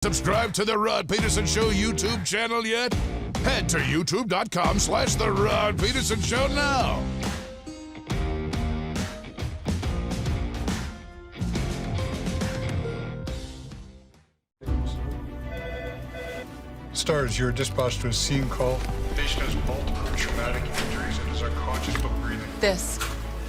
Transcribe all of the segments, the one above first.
Subscribe to the Rod Pedersen Show YouTube channel yet? Head to youtube.com/The Rod Pedersen Show now. Stars, you're dispatched to a scene call. The patient has multiple traumatic injuries and is unconscious but breathing. This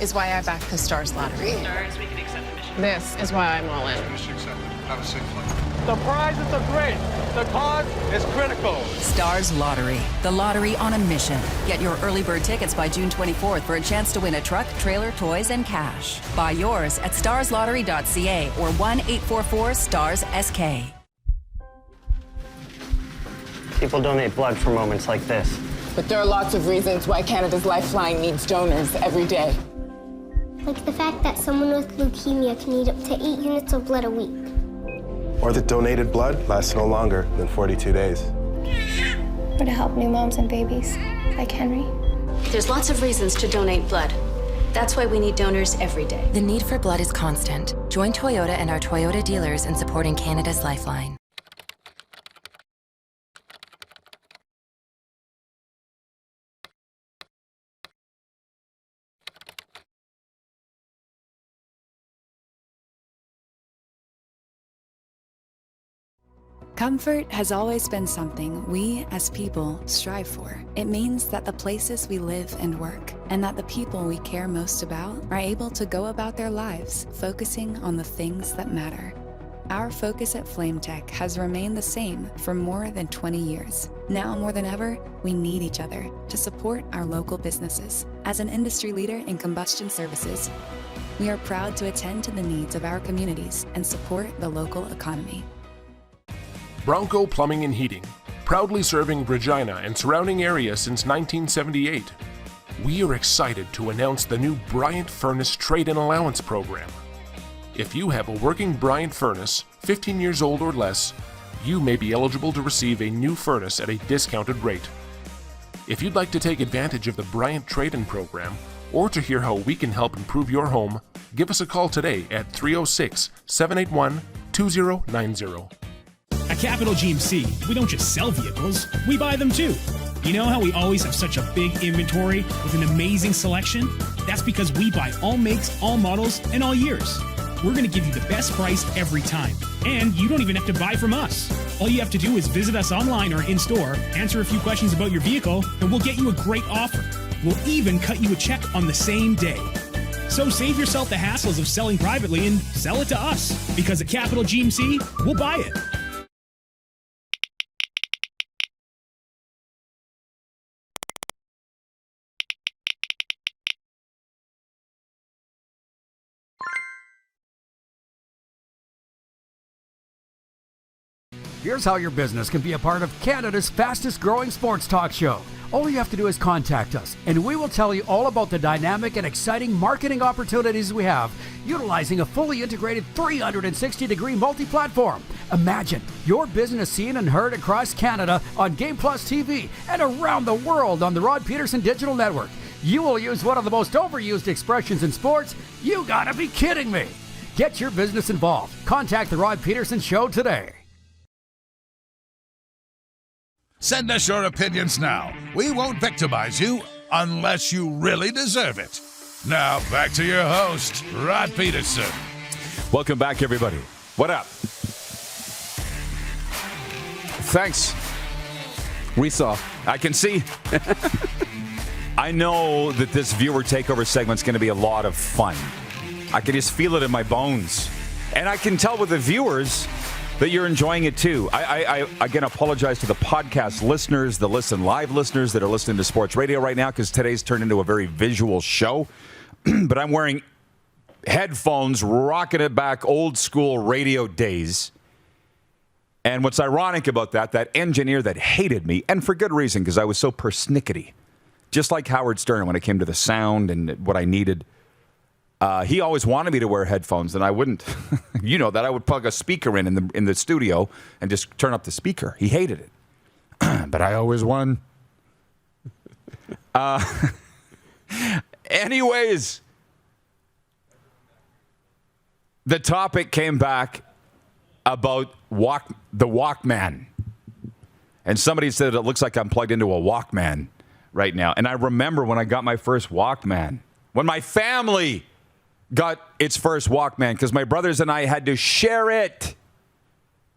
is why I backed the Stars lottery. Stars, we can accept the mission. This is why I'm all in. Mission accepted. Have a safe flight. The prizes are great. The cause is critical. Stars Lottery, the lottery on a mission. Get your early bird tickets by June 24th for a chance to win a truck, trailer, toys, and cash. Buy yours at starslottery.ca or 1-844-STARS-SK. People donate blood for moments like this. But there are lots of reasons why Canada's Lifeline needs donors every day. Like the fact that someone with leukemia can need up to 8 units of blood a week. Or that donated blood lasts no longer than 42 days. Or to help new moms and babies, like Henry. There's lots of reasons to donate blood. That's why we need donors every day. The need for blood is constant. Join Toyota and our Toyota dealers in supporting Canada's Lifeline. Comfort has always been something we, as people, strive for. It means that the places we live and work, and that the people we care most about, are able to go about their lives focusing on the things that matter. Our focus at FlameTech has remained the same for more than 20 years. Now more than ever, we need each other to support our local businesses. As an industry leader in combustion services, we are proud to attend to the needs of our communities and support the local economy. Bronco Plumbing and Heating, proudly serving Regina and surrounding areas since 1978. We are excited to announce the new Bryant Furnace Trade-in Allowance Program. If you have a working Bryant furnace, 15 years old or less, you may be eligible to receive a new furnace at a discounted rate. If you'd like to take advantage of the Bryant Trade-in Program, or to hear how we can help improve your home, give us a call today at 306-781-2090. At Capital GMC, we don't just sell vehicles, we buy them too. You know how we always have such a big inventory with an amazing selection? That's because we buy all makes, all models, and all years. We're going to give you the best price every time. And you don't even have to buy from us. All you have to do is visit us online or in-store, answer a few questions about your vehicle, and we'll get you a great offer. We'll even cut you a check on the same day. So save yourself the hassles of selling privately and sell it to us. Because at Capital GMC, we'll buy it. Here's how your business can be a part of Canada's fastest growing sports talk show. All you have to do is contact us, and we will tell you all about the dynamic and exciting marketing opportunities we have, utilizing a fully integrated 360-degree multi-platform. Imagine your business seen and heard across Canada on Game Plus TV and around the world on the Rod Pedersen Digital Network. You will use one of the most overused expressions in sports. You gotta be kidding me. Get your business involved. Contact the Rod Pedersen Show today. Send us your opinions now. We won't victimize you unless you really deserve it. Now, back to your host, Rod Pedersen. Welcome back, everybody. What up? Thanks. We saw. I can see. I know that this viewer takeover segment's going to be a lot of fun. I can just feel it in my bones. And I can tell with the viewers that you're enjoying it too. I again apologize to the podcast listeners, the Listen Live listeners that are listening to sports radio right now, because today's turned into a very visual show. But I'm wearing headphones, rocking it back, old school radio days. And what's ironic about that engineer that hated me, and for good reason, because I was so persnickety, just like Howard Stern when it came to the sound and what I needed. He always wanted me to wear headphones, and I wouldn't. You know that I would plug a speaker in the studio and just turn up the speaker. He hated it, but I always won. Anyways, the topic came back about the Walkman. And somebody said it looks like I'm plugged into a Walkman right now. And I remember when I got my first Walkman, when my family got its first Walkman, because my brothers and I had to share it.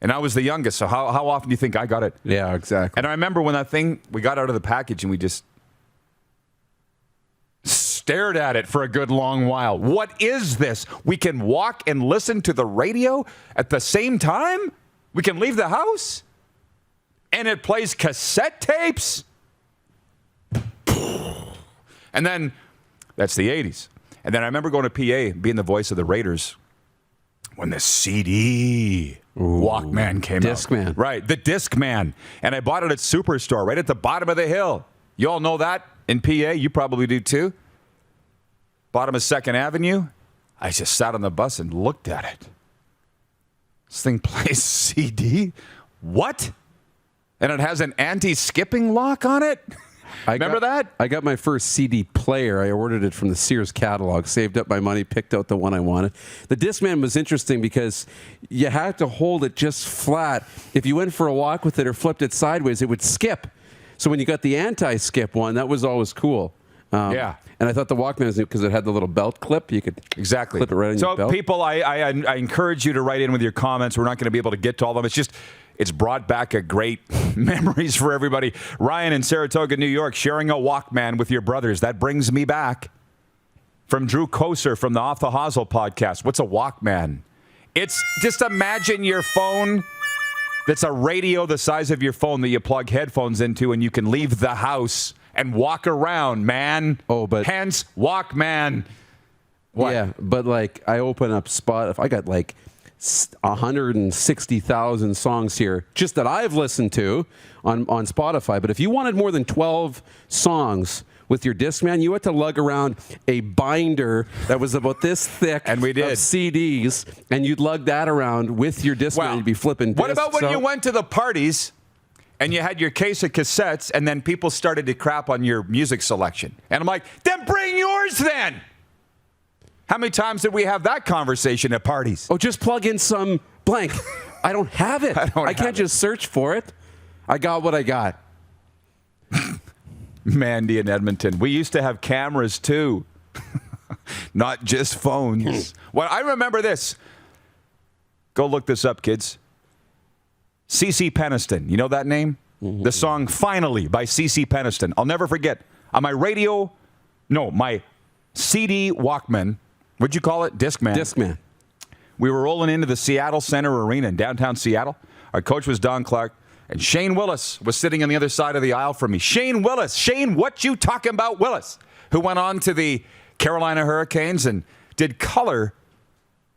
And I was the youngest, so how often do you think I got it? Yeah, exactly. And I remember when that thing, we got out of the package and we just stared at it for a good long while. What is this? We can walk and listen to the radio at the same time? We can leave the house? And it plays cassette tapes? And then, that's the 80s. And then I remember going to PA, being the voice of the Raiders, when the CD Walkman came out. Discman. Right, the Discman. And I bought it at Superstore, right at the bottom of the hill. You all know that in PA? You probably do too. Bottom of 2nd Avenue. I just sat on the bus and looked at it. This thing plays CD? What? And it has an anti-skipping lock on it? Remember that? I got my first CD player. I ordered it from the Sears catalog, saved up my money, picked out the one I wanted. The Discman was interesting because you had to hold it just flat. If you went for a walk with it or flipped it sideways, it would skip. So when you got the anti-skip one, that was always cool. Yeah. And I thought the Walkman was new because it had the little belt clip. You could clip it right on your belt. So people, I encourage you to write in with your comments. We're not going to be able to get to all of them. It's brought back a great memories for everybody. Ryan in Saratoga, New York, sharing a Walkman with your brothers. That brings me back. From Drew Koser from the Off the Hosel podcast. What's a Walkman? It's just imagine your phone that's a radio the size of your phone that you plug headphones into and you can leave the house and walk around, man. Oh, but hence Walkman. What? Yeah, but like I open up Spotify. I got like 160,000 songs here just that I've listened to on Spotify. But if you wanted more than 12 songs with your Discman, you had to lug around a binder that was about this thick and we did. Of CDs, and you'd lug that around with your Discman and you'd be flipping discs. What about when you went to the parties and you had your case of cassettes and then people started to crap on your music selection? And I'm like, then bring yours then! How many times did we have that conversation at parties? Oh, just plug in some blank. I don't have it. I can't just search for it. I got what I got. Mandy in Edmonton. We used to have cameras too. Not just phones. Well, I remember this. Go look this up, kids. CeCe Peniston. You know that name? The song Finally by CeCe Peniston. I'll never forget. On my my CD Walkman. What'd you call it? Discman. Discman. We were rolling into the Seattle Center Arena in downtown Seattle. Our coach was Don Clark, and Shane Willis was sitting on the other side of the aisle from me. Shane Willis. Shane, what you talking about, Willis? Who went on to the Carolina Hurricanes and did color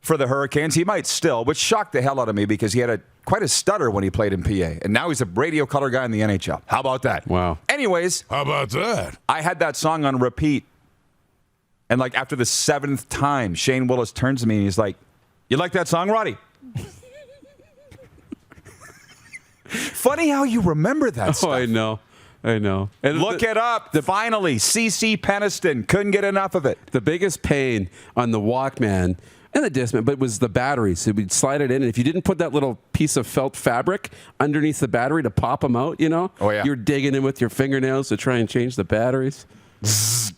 for the Hurricanes. He might still, which shocked the hell out of me because he had quite a stutter when he played in PA. And now he's a radio color guy in the NHL. How about that? Wow. Anyways. How about that? I had that song on repeat. And like after the 7th time, Shane Willis turns to me and he's like, "You like that song, Roddy?" Funny how you remember that stuff. Oh, I know. And look it up. Finally, CeCe Peniston. Couldn't get enough of it. The biggest pain on the Walkman and the Discman, but it was the batteries. So we'd slide it in, and if you didn't put that little piece of felt fabric underneath the battery to pop them out, oh yeah, you're digging in with your fingernails to try and change the batteries. Zzz.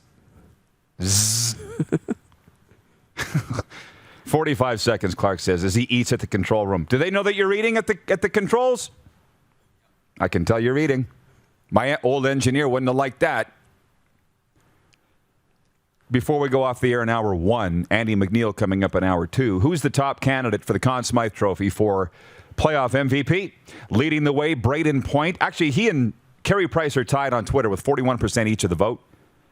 45 seconds, Clark says, as he eats at the control room. Do they know that you're eating at the controls? I can tell you're eating. My old engineer wouldn't have liked that. Before we go off the air in hour 1, Andy MacNeil coming up in hour 2. Who's the top candidate for the Conn Smythe Trophy for playoff MVP? Leading the way, Braden Point. Actually, he and Carey Price are tied on Twitter with 41% each of the vote.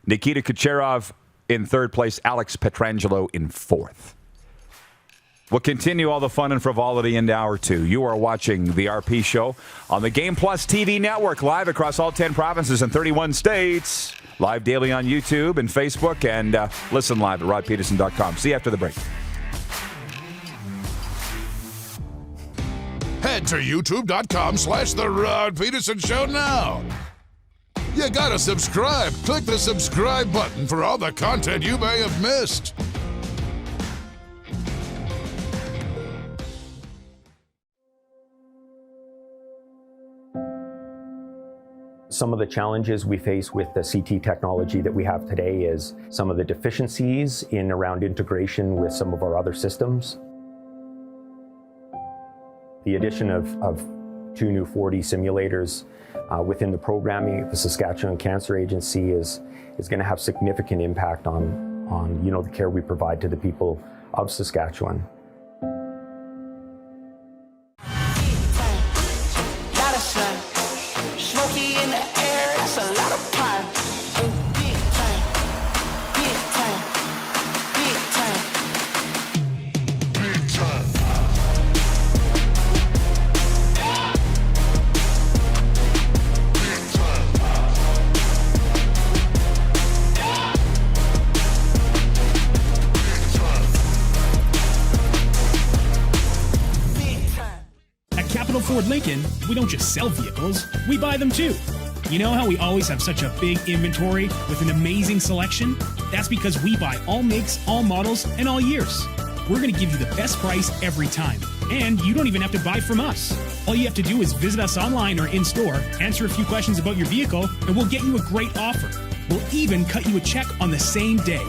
Nikita Kucherov in 3rd place, Alex Pietrangelo in 4th. We'll continue all the fun and frivolity into hour 2. You are watching the RP Show on the Game Plus TV network, live across all 10 provinces and 31 states. Live daily on YouTube and Facebook, and listen live at rodpedersen.com. See you after the break. Head to youtube.com/The Rod Pedersen Show now. You gotta subscribe. Click the subscribe button for all the content you may have missed. Some of the challenges we face with the CT technology that we have today is some of the deficiencies in around integration with some of our other systems. The addition of 2 new 4D simulators within the programming of the Saskatchewan Cancer Agency is going to have significant impact on the care we provide to the people of Saskatchewan. Ford Lincoln, we don't just sell vehicles, we buy them too. You know how we always have such a big inventory with an amazing selection? That's because we buy all makes, all models, and all years. We're going to give you the best price every time. And you don't even have to buy from us. All you have to do is visit us online or in-store, answer a few questions about your vehicle, and we'll get you a great offer. We'll even cut you a check on the same day.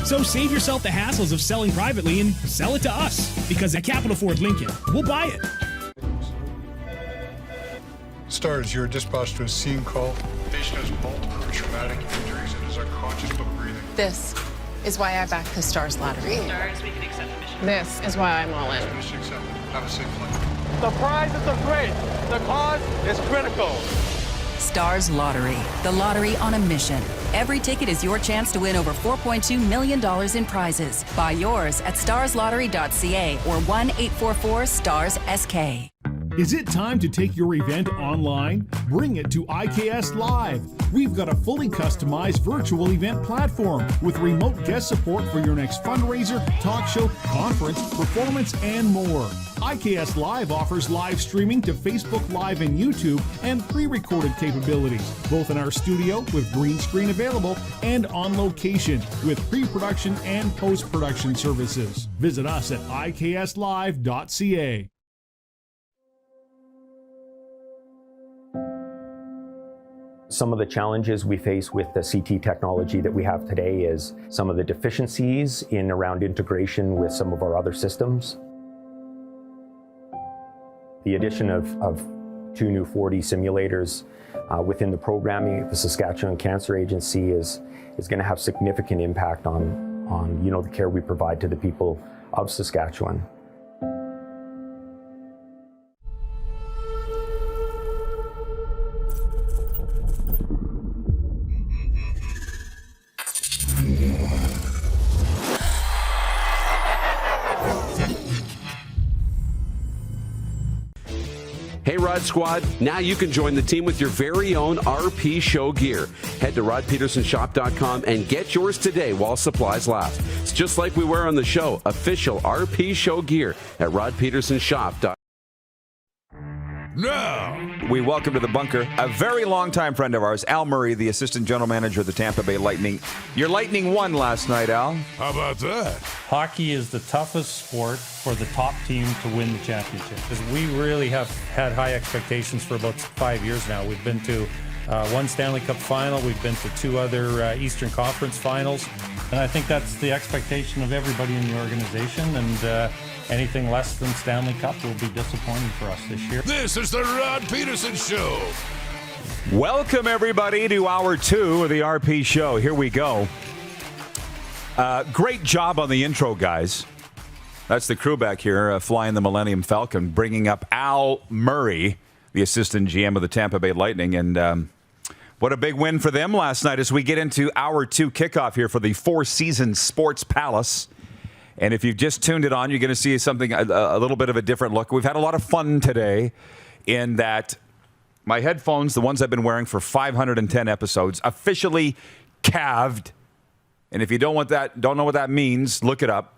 So save yourself the hassles of selling privately and sell it to us. Because at Capital Ford Lincoln, we'll buy it. Stars, you're dispatched to a scene call. Patient has multiple traumatic injuries and is unconscious but breathing. This is why I back the Stars lottery. Stars, we can accept the mission. This is why I'm all in. Mission accepted. Have a safe flight. The prizes are great. The cause is critical. Stars Lottery, the lottery on a mission. Every ticket is your chance to win over $4.2 million in prizes. Buy yours at starslottery.ca or 1-844-STARS-SK. Is it time to take your event online? Bring it to IKS Live. We've got a fully customized virtual event platform with remote guest support for your next fundraiser, talk show, conference, performance, and more. IKS Live offers live streaming to Facebook Live and YouTube and pre-recorded capabilities, both in our studio with green screen available and on location with pre-production and post-production services. Visit us at ikslive.ca. Some of the challenges we face with the CT technology that we have today is some of the deficiencies in around integration with some of our other systems. The addition of 2 new 4D simulators within the programming of the Saskatchewan Cancer Agency is going to have significant impact on the care we provide to the people of Saskatchewan. Hey, Rod Squad, now you can join the team with your very own RP Show gear. Head to rodpedersenshop.com and get yours today while supplies last. It's just like we wear on the show, official RP Show gear at rodpedersenshop.com. Now, we welcome to the bunker a very long-time friend of ours, Al Murray, the assistant general manager of the Tampa Bay Lightning. Your Lightning won last night, Al. How about that? Hockey is the toughest sport for the top team to win the championship, because we really have had high expectations for about 5 years now. We've been to one Stanley Cup final. We've been to 2 other Eastern Conference finals. And I think that's the expectation of everybody in the organization. And anything less than Stanley Cup will be disappointing for us this year. This is the Rod Pedersen Show. Welcome, everybody, to Hour 2 of the RP Show. Here we go. Great job on the intro, guys. That's the crew back here flying the Millennium Falcon, bringing up Al Murray, the assistant GM of the Tampa Bay Lightning. And what a big win for them last night as we get into Hour 2 kickoff here for the Four Seasons Sports Palace. And if you've just tuned it on, you're going to see something, a little bit of a different look. We've had a lot of fun today in that my headphones, the ones I've been wearing for 510 episodes, officially calved. And if you don't know what that means, look it up.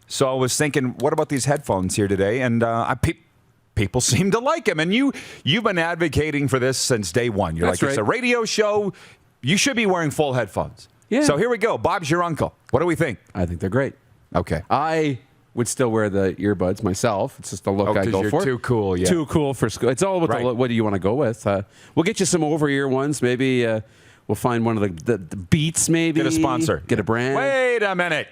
So I was thinking, what about these headphones here today? And people seem to like them. And you've been advocating for this since day one. You're That's like, right. It's a radio show. You should be wearing full headphones. Yeah. So here we go. Bob's your uncle. What do we think? I think they're great. Okay. I would still wear the earbuds myself. It's just the look I go you're for. Too cool, yeah. Too cool for school. It's all about what do you want to go with. We'll get you some over-ear ones. Maybe we'll find one of the Beats, maybe. Get a sponsor. Get a brand. Wait a minute.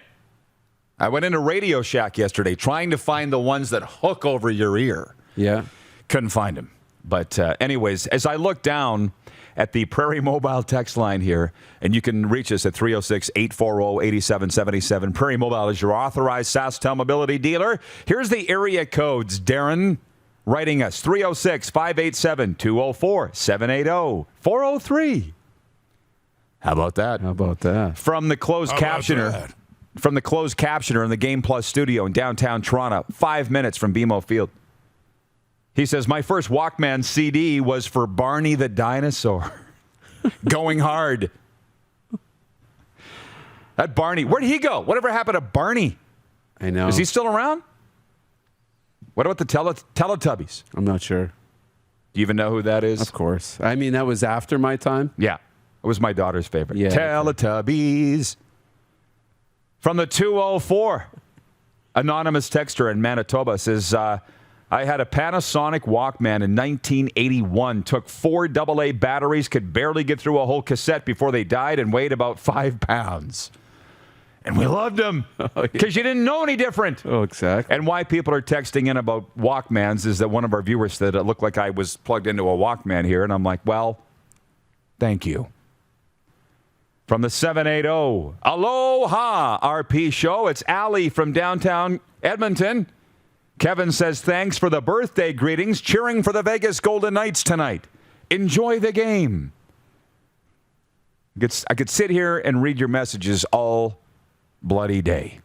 I went into Radio Shack yesterday trying to find the ones that hook over your ear. Yeah. Couldn't find them. But anyways, as I look down at the Prairie Mobile text line here, and you can reach us at 306-840-8777. Prairie Mobile is your authorized SaskTel mobility dealer. Here's the area codes. Darren writing us, 306-587-204, 780-403. How about that? How about that? From the closed captioner. From the closed captioner in the Game Plus studio in downtown Toronto, 5 minutes from BMO Field. He says, my first Walkman CD was for Barney the Dinosaur. Going hard. That Barney, where'd he go? Whatever happened to Barney? I know. Is he still around? What about the Teletubbies? I'm not sure. Do you even know who that is? Of course. I mean, that was after my time. Yeah. It was my daughter's favorite. Yeah. Teletubbies. From the 204, anonymous texter in Manitoba says, I had a Panasonic Walkman in 1981, took 4 AA batteries, could barely get through a whole cassette before they died, and weighed about 5 pounds. And we loved them because you didn't know any different. Oh, exactly. And why people are texting in about Walkmans is that one of our viewers said it looked like I was plugged into a Walkman here, and I'm like, well, thank you. From the 780, Aloha RP show. It's Allie from downtown Edmonton. Kevin says, thanks for the birthday greetings. Cheering for the Vegas Golden Knights tonight. Enjoy the game. I could sit here and read your messages all bloody day.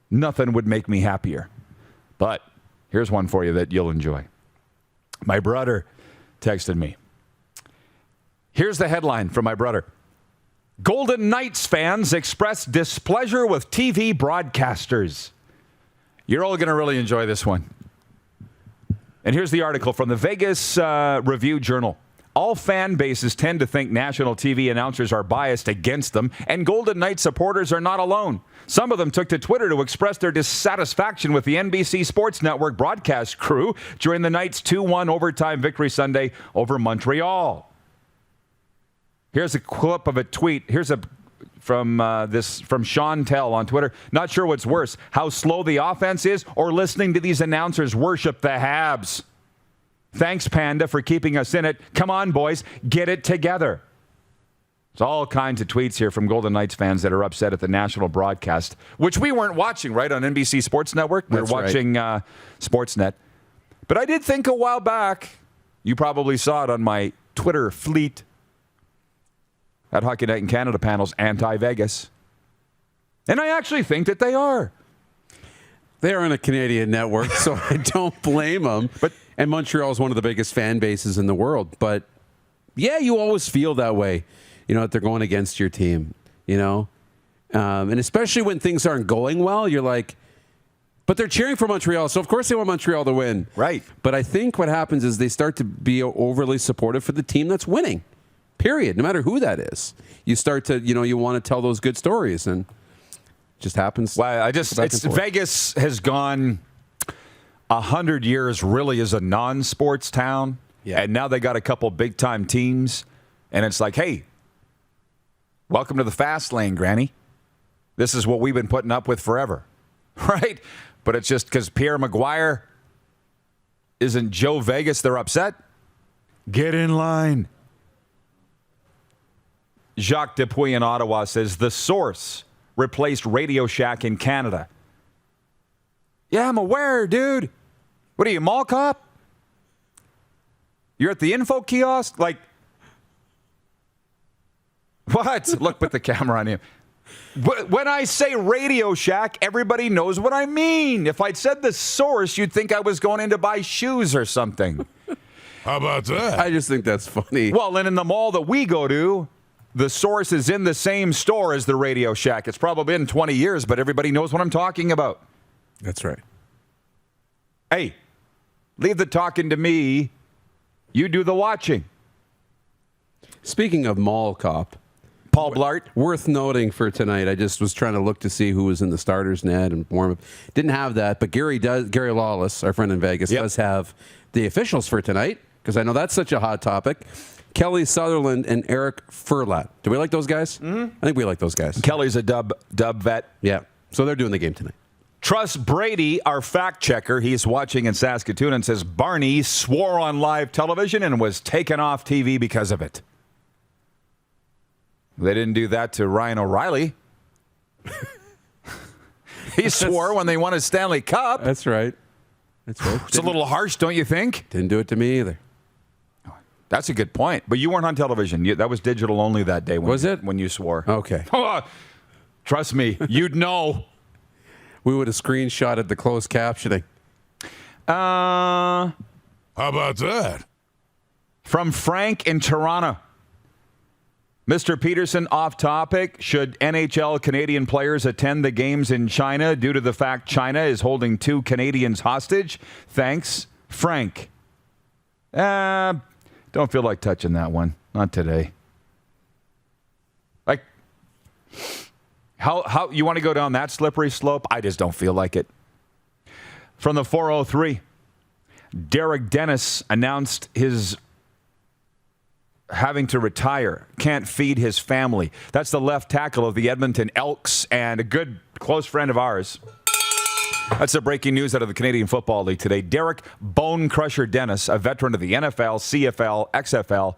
Nothing would make me happier. But here's one for you that you'll enjoy. My brother texted me. Here's the headline from my brother. Golden Knights fans express displeasure with TV broadcasters. You're all going to really enjoy this one. And here's the article from the Vegas Review-Journal. All fan bases tend to think national TV announcers are biased against them, and Golden Knights supporters are not alone. Some of them took to Twitter to express their dissatisfaction with the NBC Sports Network broadcast crew during the Knights' 2-1 overtime victory Sunday over Montreal. Here's a clip of a tweet. Here's from Sean Tell on Twitter. Not sure what's worse, how slow the offense is or listening to these announcers worship the Habs. Thanks, Panda, for keeping us in it. Come on, boys, get it together. There's all kinds of tweets here from Golden Knights fans that are upset at the national broadcast, which we weren't watching, right, on NBC Sports Network. We were watching Sportsnet. But I did think a while back, you probably saw it on my Twitter fleet, at Hockey Night in Canada panels, anti-Vegas. And I actually think that they are. They are on a Canadian network, so I don't blame them. And Montreal is one of the biggest fan bases in the world. But, yeah, you always feel that way, that they're going against your team, And especially when things aren't going well, you're like, but they're cheering for Montreal, so of course they want Montreal to win. Right. But I think what happens is they start to be overly supportive for the team that's winning. Period. No matter who that is, you start to, you want to tell those good stories, and it just happens. Well, Vegas has gone 100 years really as a non-sports town, and now they got a couple big-time teams, and it's like, hey, welcome to the fast lane, Granny. This is what we've been putting up with forever, right? But it's just because Pierre Maguire isn't Joe Vegas, they're upset. Get in line. Jacques Dupuis in Ottawa says, The Source replaced Radio Shack in Canada. Yeah, I'm aware, dude. What are you, mall cop? You're at the info kiosk? Like, what? Look, put the camera on him. When I say Radio Shack, everybody knows what I mean. If I'd said The Source, you'd think I was going in to buy shoes or something. How about that? I just think that's funny. Well, and in the mall that we go to, The Source is in the same store as the Radio Shack. It's probably been 20 years, but everybody knows what I'm talking about. That's right. Hey, leave the talking to me. You do the watching. Speaking of mall cop, Paul Blart. Worth noting for tonight, I just was trying to look to see who was in the starters net and warm up. Didn't have that, but Gary Lawless, our friend in Vegas, does have the officials for tonight, because I know that's such a hot topic. Kelly Sutherland and Eric Furlat. Do we like those guys? Mm-hmm. I think we like those guys. Kelly's a dub vet. Yeah, so they're doing the game tonight. Trust Brady, our fact checker. He's watching in Saskatoon and says Barney swore on live television and was taken off TV because of it. They didn't do that to Ryan O'Reilly. He swore when they won a Stanley Cup. That's right. It's a little harsh, don't you think? Didn't do it to me either. That's a good point. But you weren't on television. That was digital only that day. When you swore. Okay. Trust me, you'd know. We would have screenshotted the closed captioning. How about that? From Frank in Toronto. Mr. Pedersen, off topic. Should NHL Canadian players attend the games in China due to the fact China is holding 2 Canadians hostage? Thanks, Frank. Don't feel like touching that one. Not today. Like, how you want to go down that slippery slope? I just don't feel like it. From the 403, Derek Dennis announced his having to retire, can't feed his family. That's the left tackle of the Edmonton Elks and a good close friend of ours. That's the breaking news out of the Canadian Football League today. Derek Bone Crusher Dennis, a veteran of the NFL, CFL, XFL,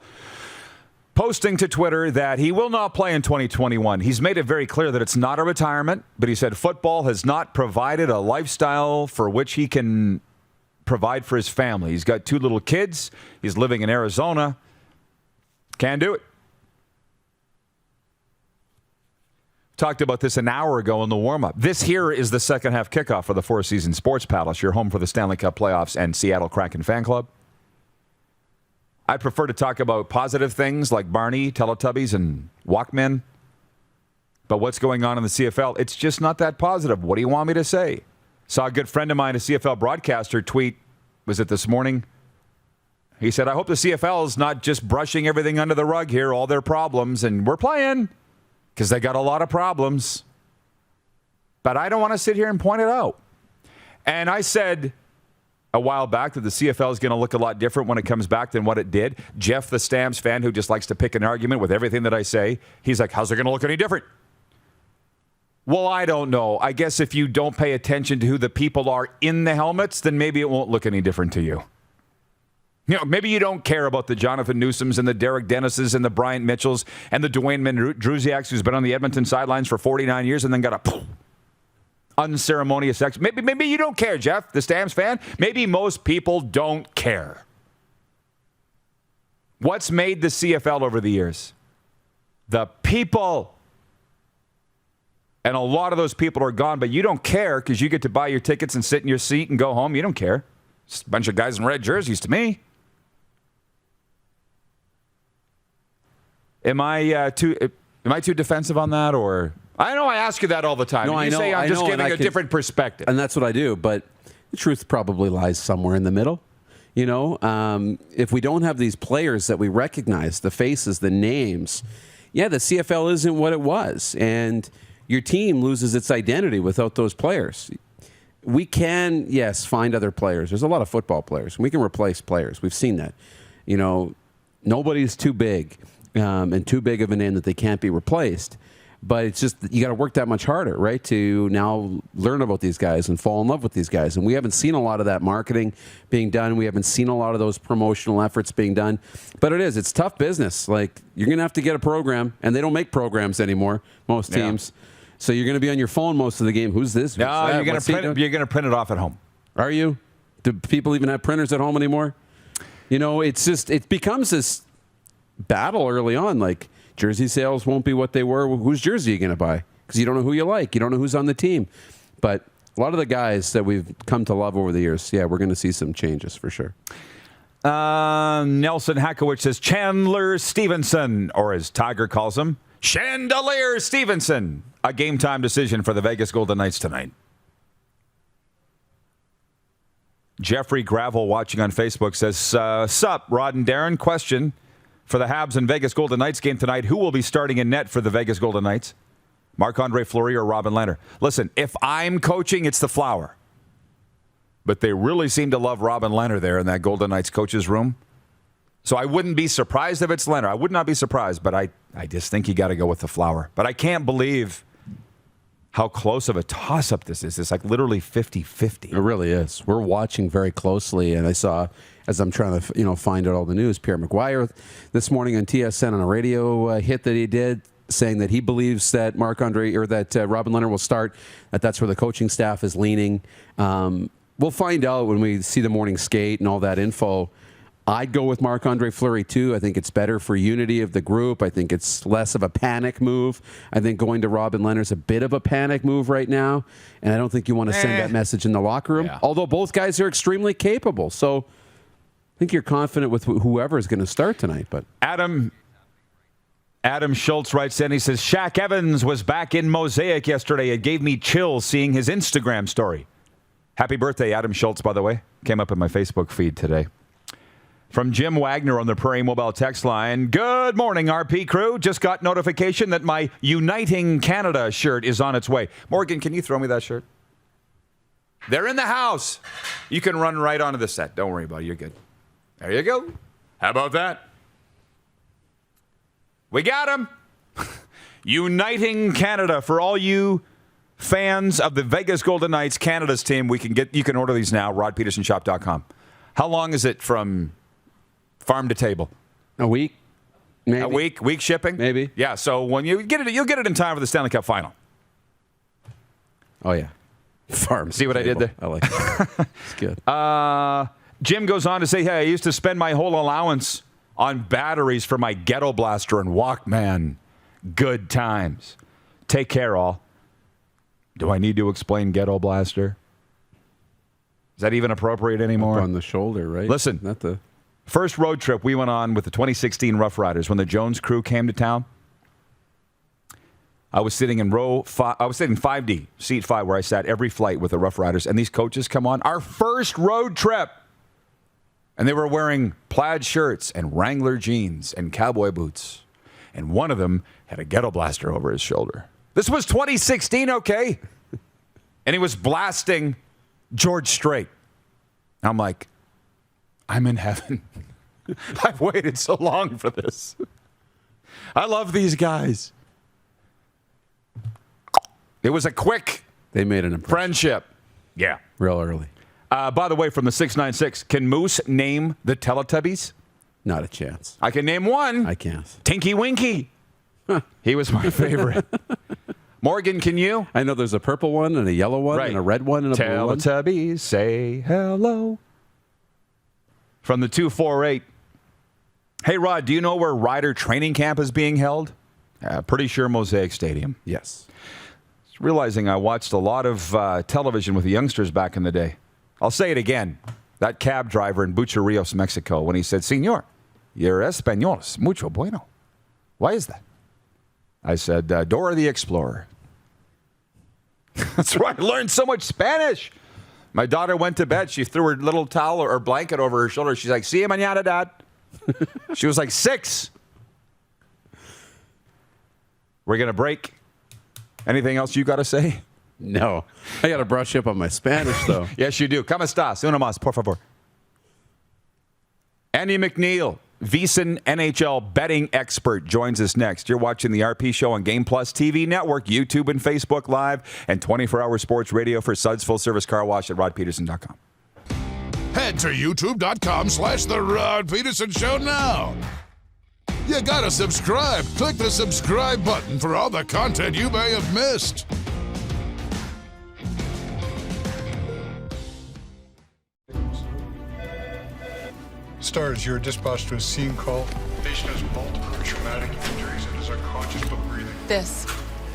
posting to Twitter that he will not play in 2021. He's made it very clear that it's not a retirement, but he said football has not provided a lifestyle for which he can provide for his family. He's got 2 little kids. He's living in Arizona. Can't do it. Talked about this an hour ago in the warm-up. This here is the second half kickoff for the Four Seasons Sports Palace, your home for the Stanley Cup playoffs and Seattle Kraken fan club. I prefer to talk about positive things like Barney, Teletubbies, and Walkmen. But what's going on in the CFL, it's just not that positive. What do you want me to say? Saw a good friend of mine, a CFL broadcaster, tweet, was it this morning? He said, I hope the CFL is not just brushing everything under the rug here, all their problems, and we're playing because they got a lot of problems. But I don't want to sit here and point it out. And I said a while back that the CFL is going to look a lot different when it comes back than what it did. Jeff, the Stamps fan who just likes to pick an argument with everything that I say, he's like, how's it going to look any different? Well, I don't know. I guess if you don't pay attention to who the people are in the helmets, then maybe it won't look any different to you. You know, maybe you don't care about the Jonathan Newsoms and the Derek Dennises and the Bryant Mitchells and the Dwayne Mandruziaks, who's been on the Edmonton sidelines for 49 years and then got a unceremonious exit. Maybe you don't care, Jeff, the Stamps fan. Maybe most people don't care. What's made the CFL over the years? The people. And a lot of those people are gone, but you don't care because you get to buy your tickets and sit in your seat and go home. You don't care. Just a bunch of guys in red jerseys to me. Am I too defensive on that, or I know I ask you that all the time. No, you say I'm just giving a different perspective, and that's what I do. But the truth probably lies somewhere in the middle. You know, if we don't have these players that we recognize, the faces, the names, the CFL isn't what it was, and your team loses its identity without those players. We can, yes, find other players. There's a lot of football players. We can replace players. We've seen that. You know, nobody's too big and too big of a name that they can't be replaced. But it's just you got to work that much harder, right, to now learn about these guys and fall in love with these guys. And we haven't seen a lot of that marketing being done. We haven't seen a lot of those promotional efforts being done. But it's tough business. Like, you're going to have to get a program, and they don't make programs anymore, most teams. So you're going to be on your phone most of the game. Who's this? No, you're going to print it off at home. Are you? Do people even have printers at home anymore? You know, it's just, it becomes this battle early on. Like, jersey sales won't be what they were. Whose jersey are you going to buy? Because you don't know who you like. You don't know who's on the team. But a lot of the guys that we've come to love over the years, we're going to see some changes for sure. Nelson Hackowicz says Chandler Stevenson, or as Tiger calls him, Chandelier Stevenson. A game-time decision for the Vegas Golden Knights tonight. Jeffrey Gravel watching on Facebook says, sup, Rod and Darren, question. for the Habs and Vegas Golden Knights game tonight. Who will be starting in net for the Vegas Golden Knights? Marc-Andre Fleury or Robin Lehner? Listen, if I'm coaching, it's the Flower. But they really seem to love Robin Lehner there in that Golden Knights coach's room. So I wouldn't be surprised if it's Lehner. I would not be surprised, but I just think you got to go with the Flower. But I can't believe how close of a toss-up this is. It's like literally 50-50. It really is. We're watching very closely, and I saw, as I'm trying to find out all the news, Pierre McGuire this morning on TSN on a radio hit that he did, saying that he believes that Marc-Andre or that Robin Lehner will start. That's where the coaching staff is leaning. We'll find out when we see the morning skate and all that info. I'd go with Marc-Andre Fleury, too. I think it's better for unity of the group. I think it's less of a panic move. I think going to Robin Lehner is a bit of a panic move right now, and I don't think you want to send that message in the locker room, although both guys are extremely capable. So I think you're confident with whoever is going to start tonight. But Adam Schultz writes in, he says, Shaq Evans was back in Mosaic yesterday. It gave me chills seeing his Instagram story. Happy birthday, Adam Schultz, by the way. Came up in my Facebook feed today. From Jim Wagner on the Prairie Mobile text line, good morning, RP crew. Just got notification that my Uniting Canada shirt is on its way. Morgan, can you throw me that shirt? They're in the house. You can run right onto the set. Don't worry about it. You're good. There you go. How about that? We got him. Uniting Canada for all you fans of the Vegas Golden Knights, Canada's team. You can order these now. RodPedersenShop.com. How long is it from farm to table? A week, maybe. A week shipping, maybe. Yeah. So when you get it, you'll get it in time for the Stanley Cup final. Oh yeah, farm. See what table. I did there? I like it. It's good. Jim goes on to say, hey, I used to spend my whole allowance on batteries for my Ghetto Blaster and Walkman. Good times. Take care, all. Do I need to explain Ghetto Blaster? Is that even appropriate anymore? Up on the shoulder, right? Listen, not the first road trip we went on with the 2016 Rough Riders when the Jones crew came to town. I was sitting in row 5. I was sitting 5D, seat 5, where I sat every flight with the Rough Riders, and these coaches come on. Our first road trip. And they were wearing plaid shirts and Wrangler jeans and cowboy boots. And one of them had a Ghetto Blaster over his shoulder. This was 2016, okay? And he was blasting George Strait. I'm like, I'm in heaven. I've waited so long for this. I love these guys. It was a quick They made an impression. friendship. Yeah. Real early. By the way, from the 696, can Moose name the Teletubbies? Not a chance. I can name one. I can't. Tinky Winky. He was my favorite. Morgan, can you? I know there's a purple one and a yellow one and a red one and a blue one. Teletubbies, say hello. From the 248. Hey, Rod, do you know where Rider training camp is being held? Pretty sure Mosaic Stadium. Yes. Realizing I watched a lot of television with the youngsters back in the day. I'll say it again. That cab driver in Bucharrios, Mexico, when he said, Señor, your español es mucho bueno. Why is that? I said, Dora the Explorer. That's why I learned so much Spanish. My daughter went to bed. She threw her little towel or blanket over her shoulder. She's like, see you mañana, Dad. She was like 6. We're going to break. Anything else you got to say? No. I got to brush up on my Spanish, though. Yes, you do. ¿Cómo estás? Uno más, por favor. Andy MacNeil, VSIN NHL betting expert, joins us next. You're watching the RP Show on Game Plus TV Network, YouTube and Facebook Live, and 24-hour sports radio for Suds Full Service Car Wash at rodpedersen.com. Head to youtube.com/The Rod Pedersen Show now. You gotta subscribe. Click the subscribe button for all the content you may have missed. Stars, you're dispatched to a scene call. Patient has multiple traumatic injuries and is unconscious but breathing. This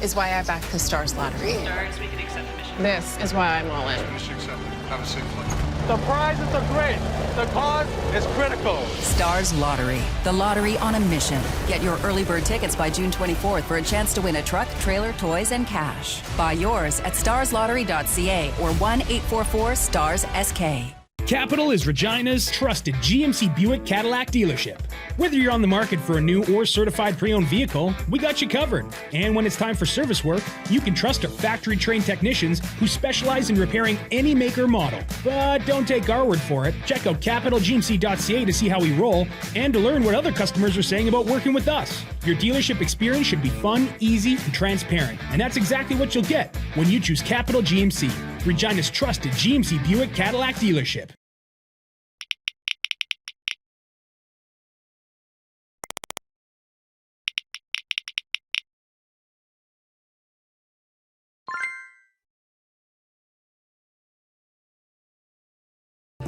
is why I backed the Stars lottery. Stars, we can accept admission. This is why I'm all in. Mission accepted. Have a safe flight. The prizes are great. The cause is critical. Stars Lottery, the lottery on a mission. Get your early bird tickets by June 24th for a chance to win a truck, trailer, toys, and cash. Buy yours at starslottery.ca or 1-844-STARS-SK. Capital is Regina's trusted GMC Buick Cadillac dealership. Whether you're on the market for a new or certified pre-owned vehicle, we got you covered. And when it's time for service work, you can trust our factory-trained technicians who specialize in repairing any make or model. But don't take our word for it. Check out capitalgmc.ca to see how we roll and to learn what other customers are saying about working with us. Your dealership experience should be fun, easy, and transparent. And that's exactly what you'll get when you choose Capital GMC, Regina's trusted GMC Buick Cadillac dealership.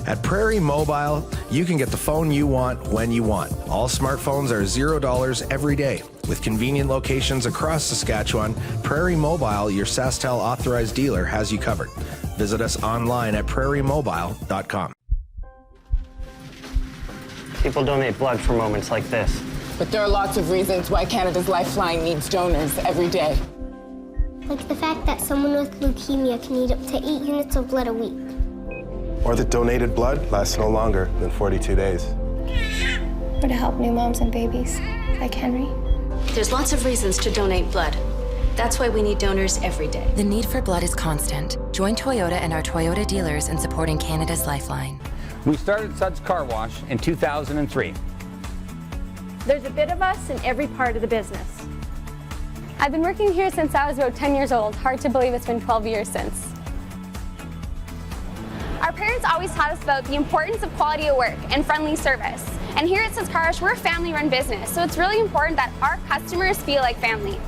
At Prairie Mobile, you can get the phone you want when you want. All smartphones are $0 every day. With convenient locations across Saskatchewan, Prairie Mobile, your SaskTel authorized dealer, has you covered. Visit us online at prairiemobile.com. People donate blood for moments like this. But there are lots of reasons why Canada's Lifeline needs donors every day. Like the fact that someone with leukemia can need up to 8 units of blood a week. Or that donated blood lasts no longer than 42 days. Or to help new moms and babies, like Henry. There's lots of reasons to donate blood. That's why we need donors every day. The need for blood is constant. Join Toyota and our Toyota dealers in supporting Canada's Lifeline. We started Suds Car Wash in 2003. There's a bit of us in every part of the business. I've been working here since I was about 10 years old. Hard to believe it's been 12 years since. Our parents always taught us about the importance of quality of work and friendly service. And here at Suds Car Wash, we're a family-run business, so it's really important that our customers feel like family.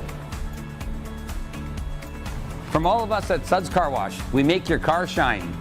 From all of us at Suds Car Wash, we make your car shine.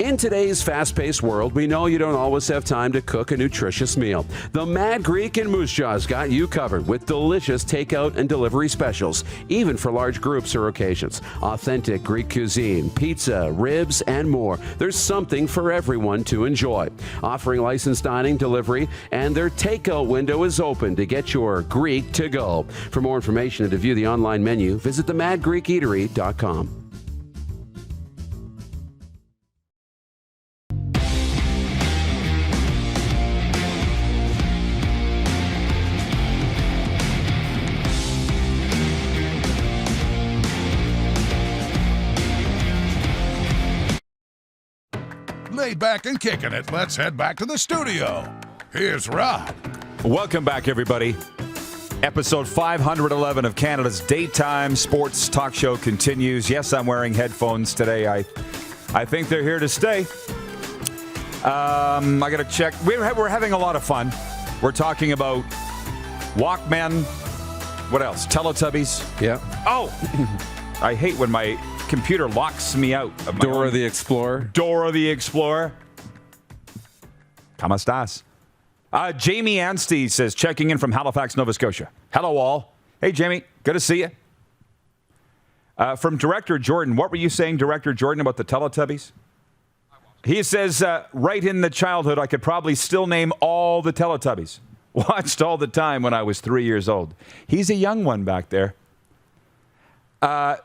In today's fast-paced world, we know you don't always have time to cook a nutritious meal. The Mad Greek in Moose Jaw's got you covered with delicious takeout and delivery specials, even for large groups or occasions. Authentic Greek cuisine, pizza, ribs, and more. There's something for everyone to enjoy. Offering licensed dining, delivery, and their takeout window is open to get your Greek to go. For more information and to view the online menu, visit themadgreekeatery.com. Laid back and kicking it, let's head back to the studio. Here's Rod. Welcome back, everybody. Episode 511 of Canada's daytime sports talk show continues. Yes, I'm wearing headphones today. I think they're here to stay. I got to check. We're having a lot of fun. We're talking about Walkman. What else? Teletubbies. Yeah. Oh, I hate when my computer locks me out of my Dora the Explorer. Dora the Explorer. ¿Cómo estás? Jamie Anstey says, checking in from Halifax, Nova Scotia. Hello, all. Hey, Jamie. Good to see you. From Director Jordan. What were you saying, Director Jordan, about the Teletubbies? He says, right in the childhood, I could probably still name all the Teletubbies. Watched all the time when I was 3 years old. He's a young one back there.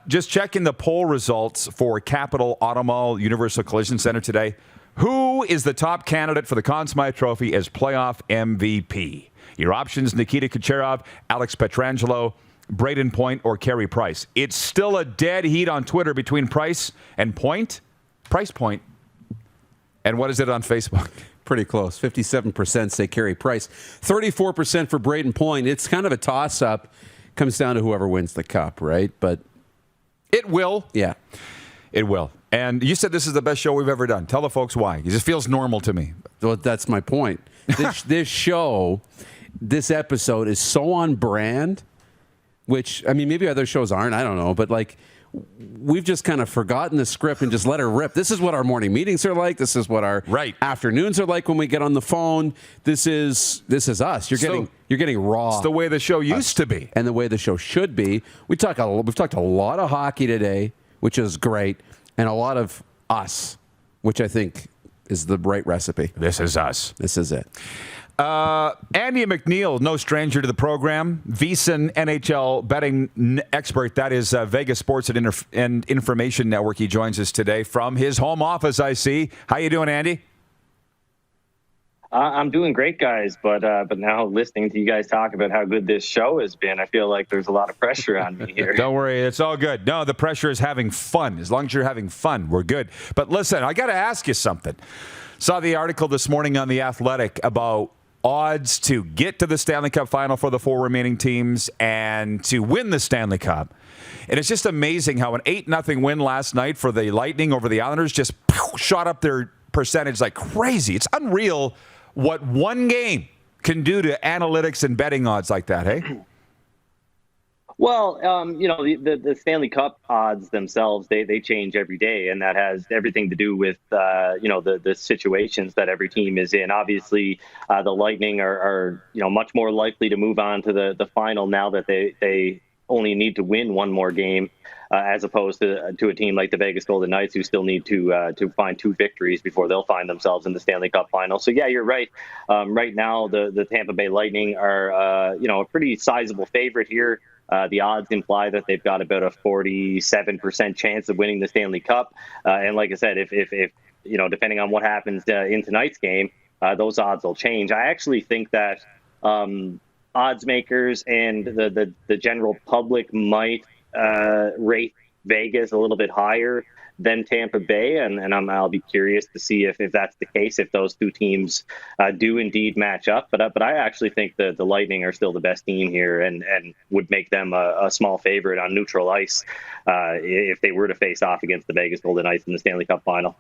Just checking the poll results for Capital Automall Universal Collision Center today. Who is the top candidate for the Conn Smythe Trophy as playoff MVP? Your options, Nikita Kucherov, Alex Pietrangelo, Braden Point, or Carey Price. It's still a dead heat on Twitter between Price and Point. Price Point. And what is it on Facebook? Pretty close. 57% say Carey Price. 34% for Braden Point. It's kind of a toss-up. Comes down to whoever wins the cup, right? But it will. Yeah. It will. And you said this is the best show we've ever done. Tell the folks why. It just feels normal to me. Well, that's my point. This show, this episode is so on brand, which, I mean, maybe other shows aren't. I don't know. But, like, we've just kind of forgotten the script and just let her rip. This is what our morning meetings are like. This is what our afternoons are like when we get on the phone. This is us. You're getting raw. It's the way the show used to be, and the way the show should be. We've talked a lot of hockey today, which is great, and a lot of us. which I think is the right recipe. This is us. This is it. Andy MacNeil, no stranger to the program, VSIN NHL betting expert. That is Vegas Sports and Information Network. He joins us today from his home office, I see. How you doing, Andy? I'm doing great, guys, but now listening to you guys talk about how good this show has been, I feel like there's a lot of pressure on me here. Don't worry, it's all good. No, the pressure is having fun. As long as you're having fun, we're good. But listen, I got to ask you something. Saw the article this morning on The Athletic about odds to get to the Stanley Cup final for the 4 remaining teams and to win the Stanley Cup. And it's just amazing how an 8-0 win last night for the Lightning over the Islanders just shot up their percentage like crazy. It's unreal what one game can do to analytics and betting odds like that, hey? Well, the Stanley Cup odds themselves, they change every day, and that has everything to do with, the situations that every team is in. Obviously, the Lightning are much more likely to move on to the final now that they only need to win one more game, as opposed to a team like the Vegas Golden Knights, who still need to find 2 victories before they'll find themselves in the Stanley Cup final. So yeah, you're right. Right now, the Tampa Bay Lightning are a pretty sizable favorite here. The odds imply that they've got about a 47% chance of winning the Stanley Cup. And like I said, if depending on what happens in tonight's game, those odds will change. I actually think that odds makers and the general public might rate Vegas a little bit higher than Tampa Bay, and I'll be curious to see if that's the case, if those two teams do indeed match up. But I actually think the Lightning are still the best team here, and would make them a small favorite on neutral ice if they were to face off against the Vegas Golden Knights in the Stanley Cup final.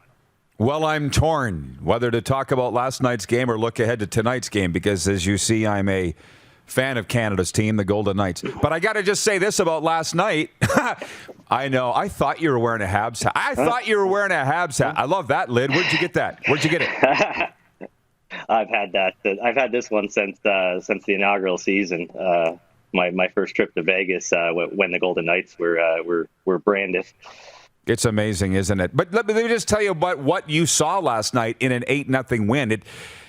Well, I'm torn whether to talk about last night's game or look ahead to tonight's game, because as you see, I'm a fan of Canada's team, the Golden Knights. But I got to just say this about last night. I know. I thought you were wearing a Habs hat. I love that lid. Where'd you get that? Where'd you get it? I've had that. I've had this one since the inaugural season. My first trip to Vegas when the Golden Knights were branded. It's amazing, isn't it? But let me just tell you about what you saw last night in an 8-0 win.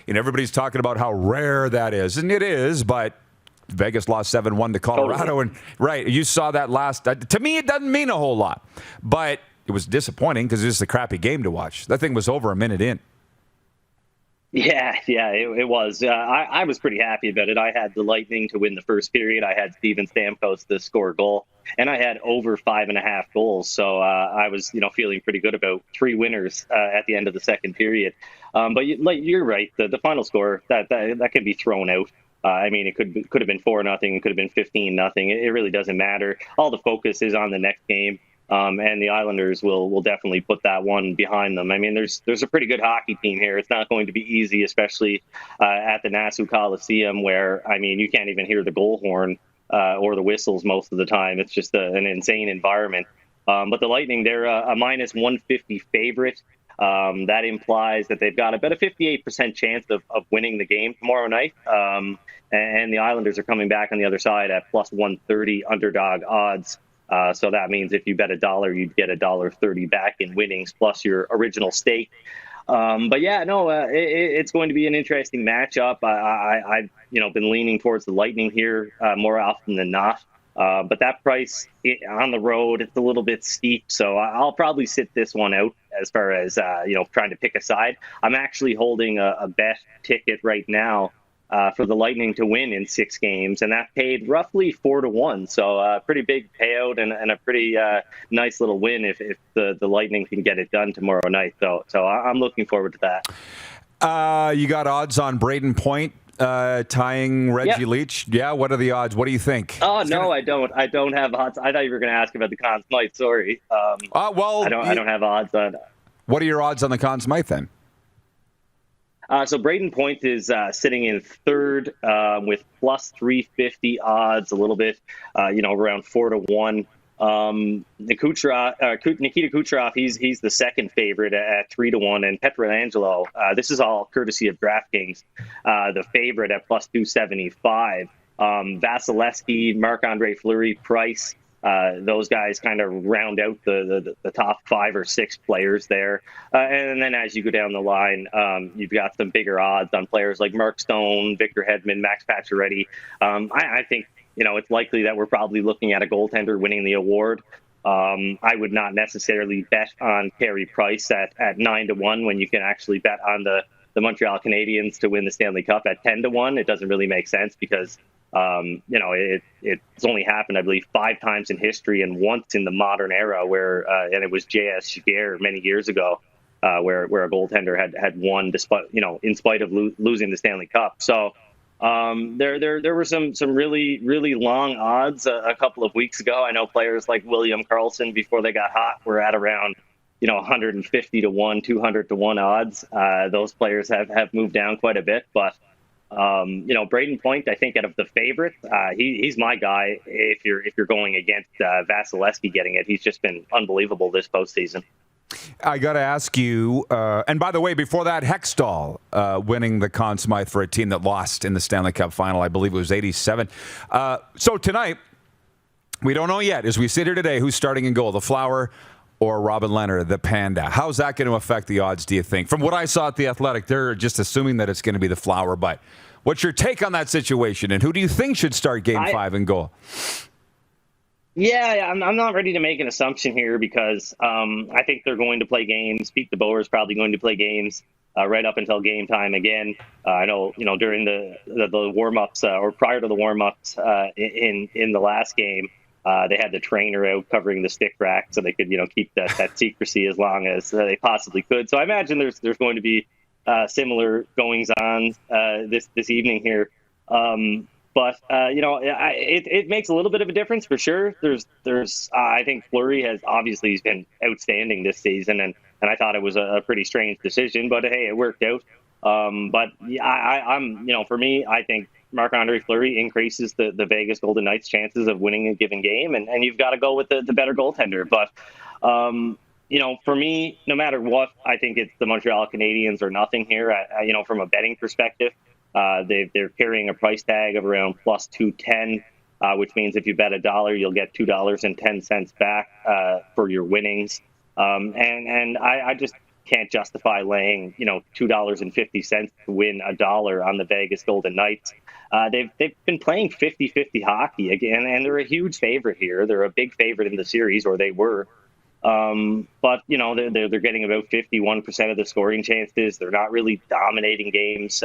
Everybody's talking about how rare that is, and it is, but Vegas lost 7-1 to Colorado, and right, you saw that last. To me, it doesn't mean a whole lot, but it was disappointing because it was a crappy game to watch. That thing was over a minute in. Yeah, it was. I was pretty happy about it. I had the Lightning to win the first period. I had Steven Stamkos to score a goal, and I had over 5.5 goals. So I was, feeling pretty good about 3 winners at the end of the second period. But you're right. The final score that can be thrown out. It could have been 4-0, it could have been 15-0. It really doesn't matter. All the focus is on the next game. And the Islanders will definitely put that one behind them. There's a pretty good hockey team here. It's not going to be easy, especially at the Nassau Coliseum, where, you can't even hear the goal horn or the whistles most of the time. It's just an insane environment. But the Lightning, they're a minus 150 favorite. That implies that they've got about a 58% chance of winning the game tomorrow night. And the Islanders are coming back on the other side at plus 130 underdog odds. So that means if you bet $1, you'd get $1.30 back in winnings plus your original stake. It's going to be an interesting matchup. I've been leaning towards the Lightning here more often than not. But that price on the road, it's a little bit steep. So I'll probably sit this one out as far as, trying to pick a side. I'm actually holding a bet ticket right now for the Lightning to win in 6 games, and that paid roughly 4-1. So a pretty big payout and a pretty nice little win if the Lightning can get it done tomorrow night. So I'm looking forward to that. You got odds on Braden Point tying Reggie Leach? Yeah, what are the odds? What do you think? Oh, no, I don't. I don't have odds. I thought you were going to ask about the Conn Smythe. Sorry. I don't have odds on. What are your odds on the Conn Smythe then? So Braden Point is sitting in third with plus 350 odds, a little bit, around 4-1. Nikita Kucherov, he's the second favorite at 3-1, and Pietrangelo, this is all courtesy of DraftKings, the favorite at plus 275. Vasilevsky, Marc-Andre Fleury, Price, Those guys kind of round out the top 5 or 6 players there. And then as you go down the line, you've got some bigger odds on players like Mark Stone, Victor Hedman, Max Pacioretty. I think, it's likely that we're probably looking at a goaltender winning the award. I would not necessarily bet on Carey Price at 9-1 when you can actually bet on the Montreal Canadiens to win the Stanley Cup at 10-1. It doesn't really make sense because, it's only happened, I believe, 5 times in history and once in the modern era where, and it was J.S. Giguère many years ago, where a goaltender had won despite, in spite of losing the Stanley Cup. So, there were some really, really long odds a couple of weeks ago. I know players like William Karlsson, before they got hot, were at around 150-1, 200-1 odds. Those players have moved down quite a bit, but Braden Point, I think out of the favorites, he's my guy. If you're going against Vasilevsky getting it, he's just been unbelievable this postseason. I got to ask you, and by the way, before that, Hextall winning the Conn Smythe for a team that lost in the Stanley Cup final. I believe it was 87. So tonight, we don't know yet, as we sit here today, who's starting in goal, the Flower or Robin Lehner, the Panda. How's that going to affect the odds, do you think? From what I saw at The Athletic, they're just assuming that it's going to be the Flower. But what's your take on that situation, and who do you think should start Game 5 in goal? Yeah, I'm not ready to make an assumption here because I think they're going to play games. Pete DeBoer is probably going to play games right up until game time again. I know, during the warm-ups or prior to the warm-ups in the last game, they had the trainer out covering the stick rack so they could, keep that secrecy as long as they possibly could. So I imagine there's going to be similar goings-on this evening here. But it makes a little bit of a difference for sure. There's I think Fleury he's been outstanding this season, and I thought it was a pretty strange decision, but hey, it worked out. But I'm for me, I think Marc-Andre Fleury increases the Vegas Golden Knights' chances of winning a given game, and you've got to go with the better goaltender. But for me, no matter what, I think it's the Montreal Canadiens or nothing here. From a betting perspective. They're carrying a price tag of around plus 210, which means if you bet $1, you'll get $2.10 back for your winnings. And I just can't justify laying $2.50 to win $1 on the Vegas Golden Knights. They've been playing 50-50 hockey again, and they're a huge favorite here. They're a big favorite in the series, or they were. But they're getting about 51% of the scoring chances. They're not really dominating games,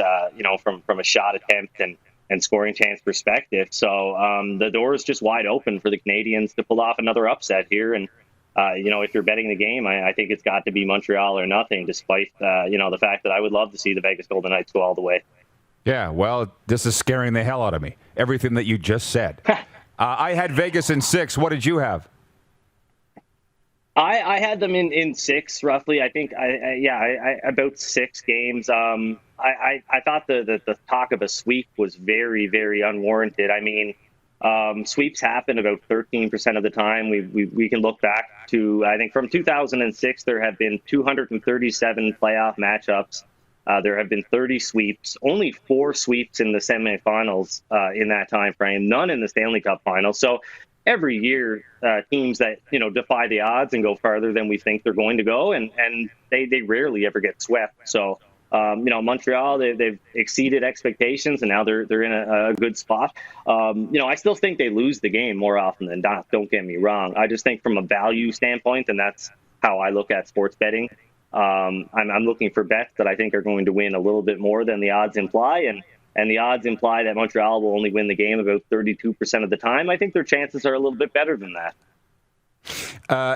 from a shot attempt and scoring chance perspective. So the door is just wide open for the Canadiens to pull off another upset here. And if you're betting the game, I think it's got to be Montreal or nothing. Despite the fact that I would love to see the Vegas Golden Knights go all the way. Yeah, well, this is scaring the hell out of me. Everything that you just said. I had Vegas in 6. What did you have? I had them in 6 roughly. I think about 6 games. I thought the talk of a sweep was very, very unwarranted. I mean, sweeps happen about 13% of the time. We can look back to, I think from 2006 there have been 237 playoff matchups. There have been 30 sweeps, only 4 sweeps in the semifinals in that time frame, none in the Stanley Cup final. So every year, teams that defy the odds and go farther than we think they're going to go, and they rarely ever get swept. So Montreal, they've exceeded expectations, and now they're in a good spot. I still think they lose the game more often than not. Don't get me wrong. I just think from a value standpoint, and that's how I look at sports betting. I'm looking for bets that I think are going to win a little bit more than the odds imply, and the odds imply that Montreal will only win the game about 32% of the time. I think their chances are a little bit better than that.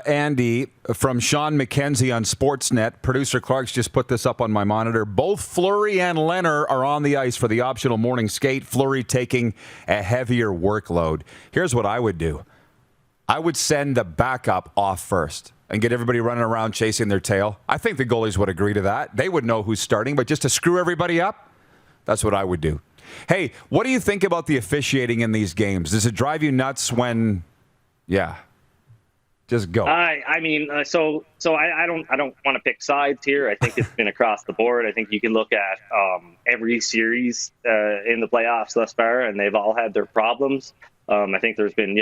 Andy, from Sean McKenzie on Sportsnet, producer Clark's just put this up on my monitor. Both Fleury and Lehner are on the ice for the optional morning skate, Fleury taking a heavier workload. Here's what I would do. I would send the backup off first and get everybody running around chasing their tail. I think the goalies would agree to that. They would know who's starting, but just to screw everybody up, that's what I would do. Hey, what do you think about the officiating in these games? Does it drive you nuts when, just go. I mean, I don't want to pick sides here. I think it's been across the board. I think you can look at every series in the playoffs thus far, and they've all had their problems. I think there's been,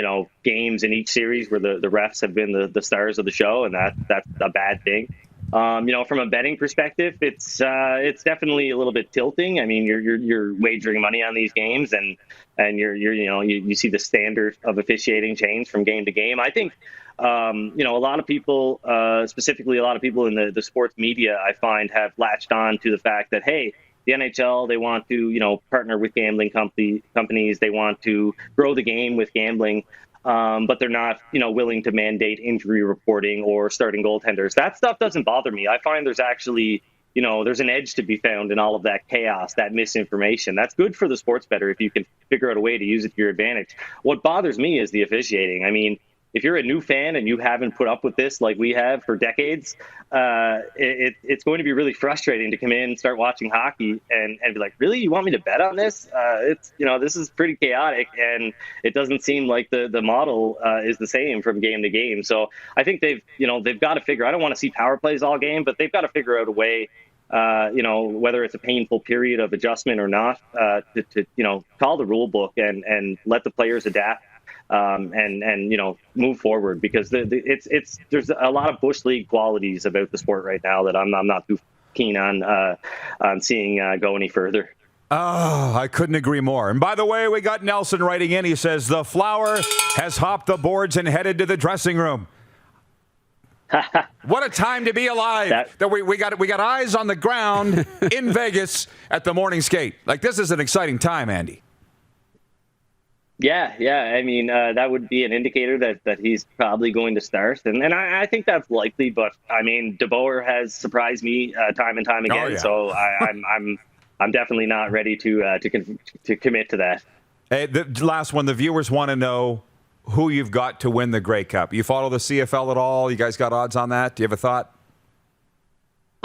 games in each series where the refs have been the stars of the show, and that's a bad thing. From a betting perspective, it's definitely a little bit tilting. I mean, you're wagering money on these games, and you see the standard of officiating change from game to game. I think, a lot of people, specifically a lot of people in the sports media, I find, have latched on to the fact that, hey, the NHL, they want to, partner with gambling companies. They want to grow the game with gambling, but they're not, willing to mandate injury reporting or starting goaltenders. That stuff doesn't bother me. I find there's actually, there's an edge to be found in all of that chaos, that misinformation. That's good for the sports bettor if you can figure out a way to use it to your advantage. What bothers me is the officiating. I mean, if you're a new fan and you haven't put up with this like we have for decades, it's going to be really frustrating to come in and start watching hockey and be like, really, you want me to bet on this? This is pretty chaotic, and it doesn't seem like the model is the same from game to game. So I think they've got to figure. I don't want to see power plays all game, but they've got to figure out a way. Whether it's a painful period of adjustment or not, to call the rule book and let the players adapt. And move forward, because there's a lot of bush league qualities about the sport right now that I'm not too keen on seeing go any further. Oh, I couldn't agree more. And by the way, we got Nelson writing in. He says the Flower has hopped the boards and headed to the dressing room. What a time to be alive! That we got eyes on the ground in Vegas at the morning skate. Like, this is an exciting time, Andy. Yeah. I mean, that would be an indicator that he's probably going to start, and I think that's likely. But I mean, DeBoer has surprised me time and time again, so I'm definitely not ready to commit to that. Hey, the last one, the viewers want to know who you've got to win the Grey Cup. You follow the CFL at all? You guys got odds on that? Do you have a thought?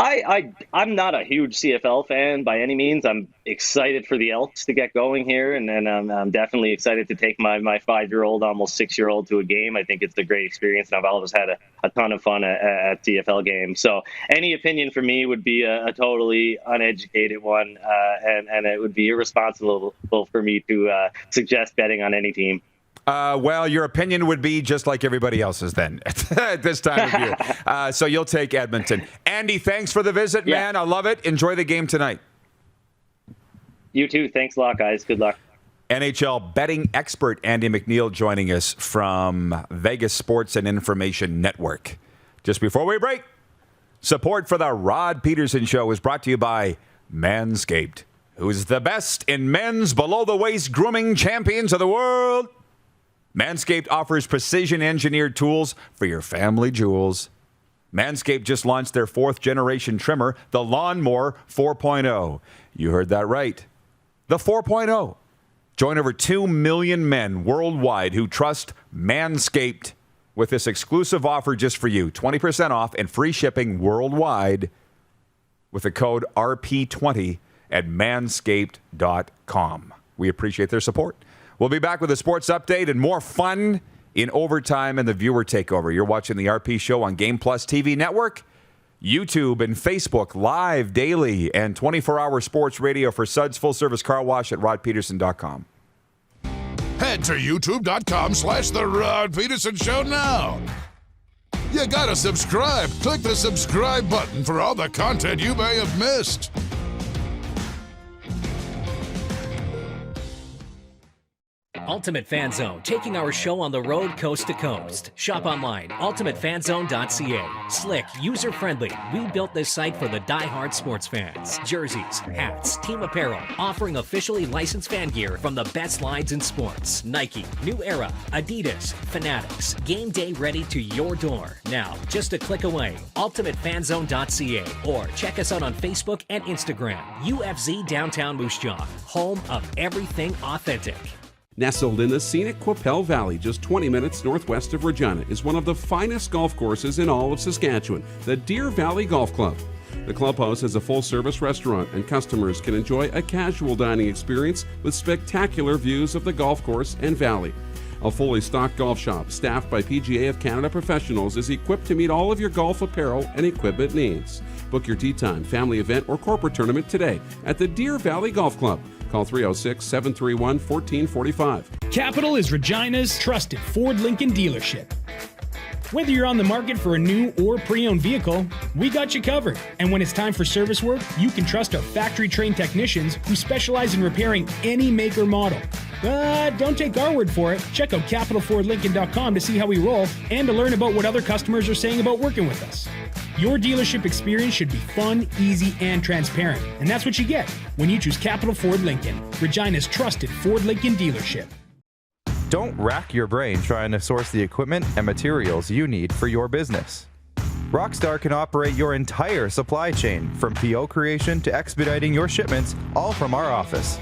I'm not a huge CFL fan by any means. I'm excited for the Elks to get going here, and I'm definitely excited to take my 5-year-old, almost 6-year-old to a game. I think it's a great experience, and I've always had a ton of fun at CFL games. So any opinion from me would be a totally uneducated one, and it would be irresponsible for me to suggest betting on any team. Well, your opinion would be just like everybody else's then at this time of year. So you'll take Edmonton. Andy, thanks for the visit, man. I love it. Enjoy the game tonight. You too. Thanks a lot, guys. Good luck. NHL betting expert Andy MacNeil joining us from Vegas Sports and Information Network. Just before we break, support for the Rod Pedersen Show is brought to you by Manscaped, who's the best in men's below-the-waist grooming champions of the world. Manscaped offers precision-engineered tools for your family jewels. Manscaped just launched their 4th-generation trimmer, the Lawnmower 4.0. You heard that right. The 4.0. Join over 2 million men worldwide who trust Manscaped with this exclusive offer just for you. 20% off and free shipping worldwide with the code RP20 at manscaped.com. We appreciate their support. We'll be back with a sports update and more fun in overtime and the viewer takeover. You're watching the RP Show on Game Plus TV Network, YouTube and Facebook live daily, and 24-hour sports radio for Suds Full Service Car Wash at rodpedersen.com. Head to youtube.com/The Rod Pedersen Show now. You gotta subscribe. Click the subscribe button for all the content you may have missed. Ultimate Fan Zone, taking our show on the road coast to coast. Shop online, ultimatefanzone.ca. Slick, user-friendly. We built this site for the die-hard sports fans. Jerseys, hats, team apparel, offering officially licensed fan gear from the best lines in sports. Nike, New Era, Adidas, Fanatics. Game day ready to your door. Now, just a click away. ultimatefanzone.ca or check us out on Facebook and Instagram. UFZ Downtown Moose Jaw, home of everything authentic. Nestled in the scenic Qu'Appelle Valley, just 20 minutes northwest of Regina, is one of the finest golf courses in all of Saskatchewan, the Deer Valley Golf Club. The clubhouse has a full-service restaurant, and customers can enjoy a casual dining experience with spectacular views of the golf course and valley. A fully stocked golf shop, staffed by PGA of Canada professionals, is equipped to meet all of your golf apparel and equipment needs. Book your tee time, family event, or corporate tournament today at the Deer Valley Golf Club. Call 306-731-1445. Capital is Regina's trusted Ford Lincoln dealership. Whether you're on the market for a new or pre-owned vehicle, we got you covered. And when it's time for service work, you can trust our factory-trained technicians who specialize in repairing any make or model. But don't take our word for it. Check out capitalfordlincoln.com to see how we roll and to learn about what other customers are saying about working with us. Your dealership experience should be fun, easy, and transparent. And that's what you get when you choose Capital Ford Lincoln, Regina's trusted Ford Lincoln dealership. Don't rack your brain trying to source the equipment and materials you need for your business. Rockstar can operate your entire supply chain, from PO creation to expediting your shipments, all from our office.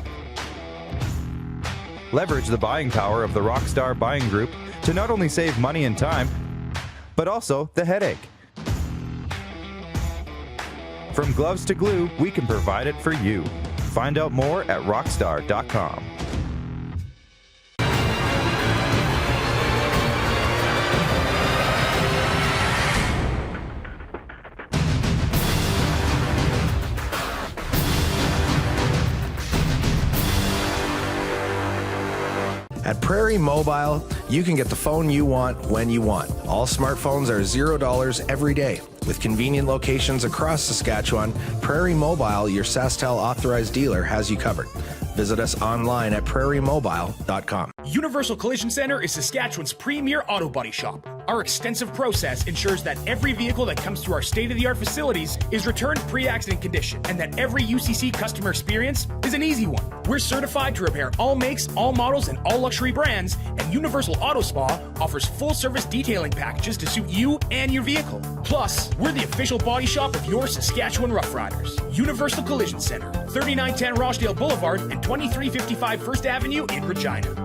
Leverage the buying power of the Rockstar buying group to not only save money and time, but also the headache. From gloves to glue, we can provide it for you. Find out more at rockstar.com. At Prairie Mobile, you can get the phone you want when you want. All smartphones are $0 every day. With convenient locations across Saskatchewan, Prairie Mobile, your SaskTel authorized dealer, has you covered. Visit us online at prairiemobile.com. Universal Collision Center is Saskatchewan's premier auto body shop. Our extensive process ensures that every vehicle that comes through our state-of-the-art facilities is returned pre-accident condition, and that every UCC customer experience is an easy one. We're certified to repair all makes, all models, and all luxury brands, and Universal Auto Spa offers full-service detailing packages to suit you and your vehicle. Plus, we're the official body shop of your Saskatchewan Rough Riders. Universal Collision Center, 3910 Rochdale Boulevard and 2355 First Avenue in Regina.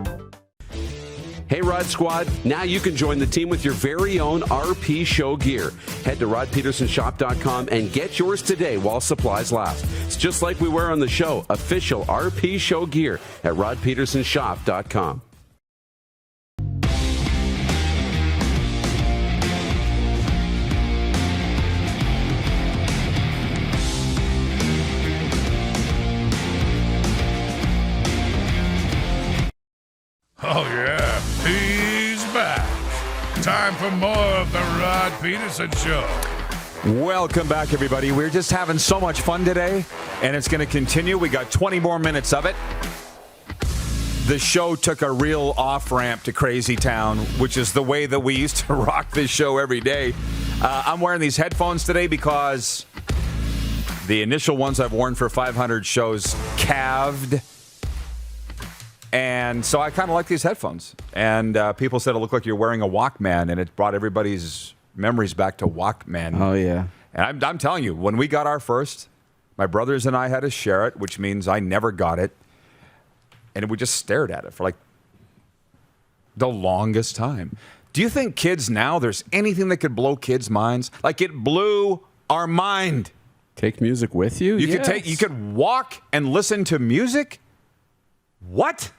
Hey, Rod Squad, now you can join the team with your very own RP Show gear. Head to rodpedersenshop.com and get yours today while supplies last. It's just like we wear on the show, official RP Show gear at rodpedersenshop.com. Oh, yeah, he's back. Time for more of the Rod Pedersen Show. Welcome back, everybody. We're just having so much fun today, and it's going to continue. We got 20 more minutes of it. The show took a real off-ramp to Crazy Town, which is the way that we used to rock this show every day. I'm wearing these headphones today because the initial ones I've worn for 500 shows calved. And so I kind of like these headphones. And people said it looked like you're wearing a Walkman, and it brought everybody's memories back to Walkman. Oh, yeah. And I'm telling you, when we got our first, my brothers and I had to share it, which means I never got it. And we just stared at it for like the longest time. Do you think kids now, there's anything that could blow kids' minds? Like, it blew our mind. Take music with you? You could walk and listen to music? What?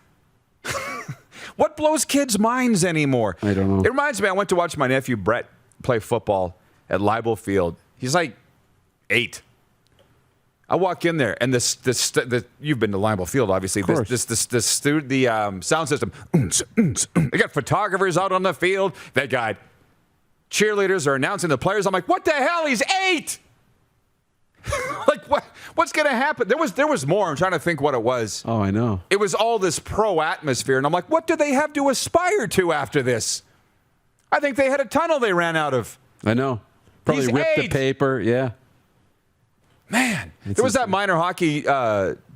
What blows kids' minds anymore? I don't know. It reminds me, I went to watch my nephew Brett play football at Leibel Field. He's like 8. I walk in there, and you've been to Leibel Field, obviously. The sound system. They got photographers out on the field. They got cheerleaders are announcing the players. I'm like, what the hell? He's 8. Like, what's going to happen? There was more. I'm trying to think what it was. Oh, I know. It was all this pro atmosphere, and I'm like, what do they have to aspire to after this? I think they had a tunnel they ran out of. I know. Probably He's ripped 8. the paper. Yeah. Man, there was that minor hockey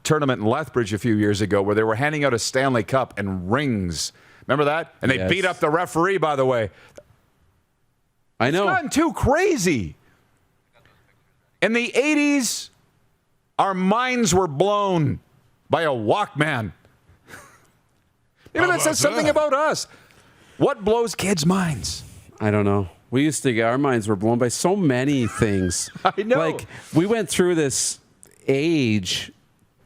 tournament in Lethbridge a few years ago where they were handing out a Stanley Cup and rings. Remember that? And they beat up the referee, by the way. I know. It's gotten too crazy. In the 80s, our minds were blown by a Walkman. Maybe that says something about us. What blows kids' minds? I don't know. We used to get, our minds were blown by so many things. I know. Like, we went through this age,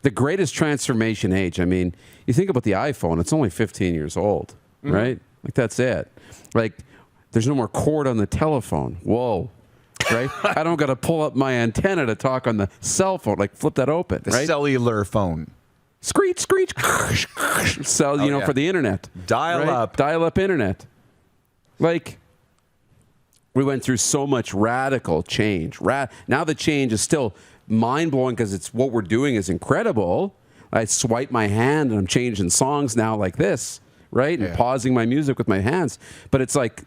the greatest transformation age. I mean, you think about the iPhone, it's only 15 years old, right? Like, that's it. Like, there's no more cord on the telephone. Whoa. Right? I don't got to pull up my antenna to talk on the cell phone. Like, flip that open, the right? cellular phone. Screech, screech. So, for the internet. Dial-up. Dial-up internet. Like, we went through so much radical change. Now the change is still mind-blowing because it's what we're doing is incredible. I swipe my hand and I'm changing songs now like this, right? And pausing my music with my hands. But it's like,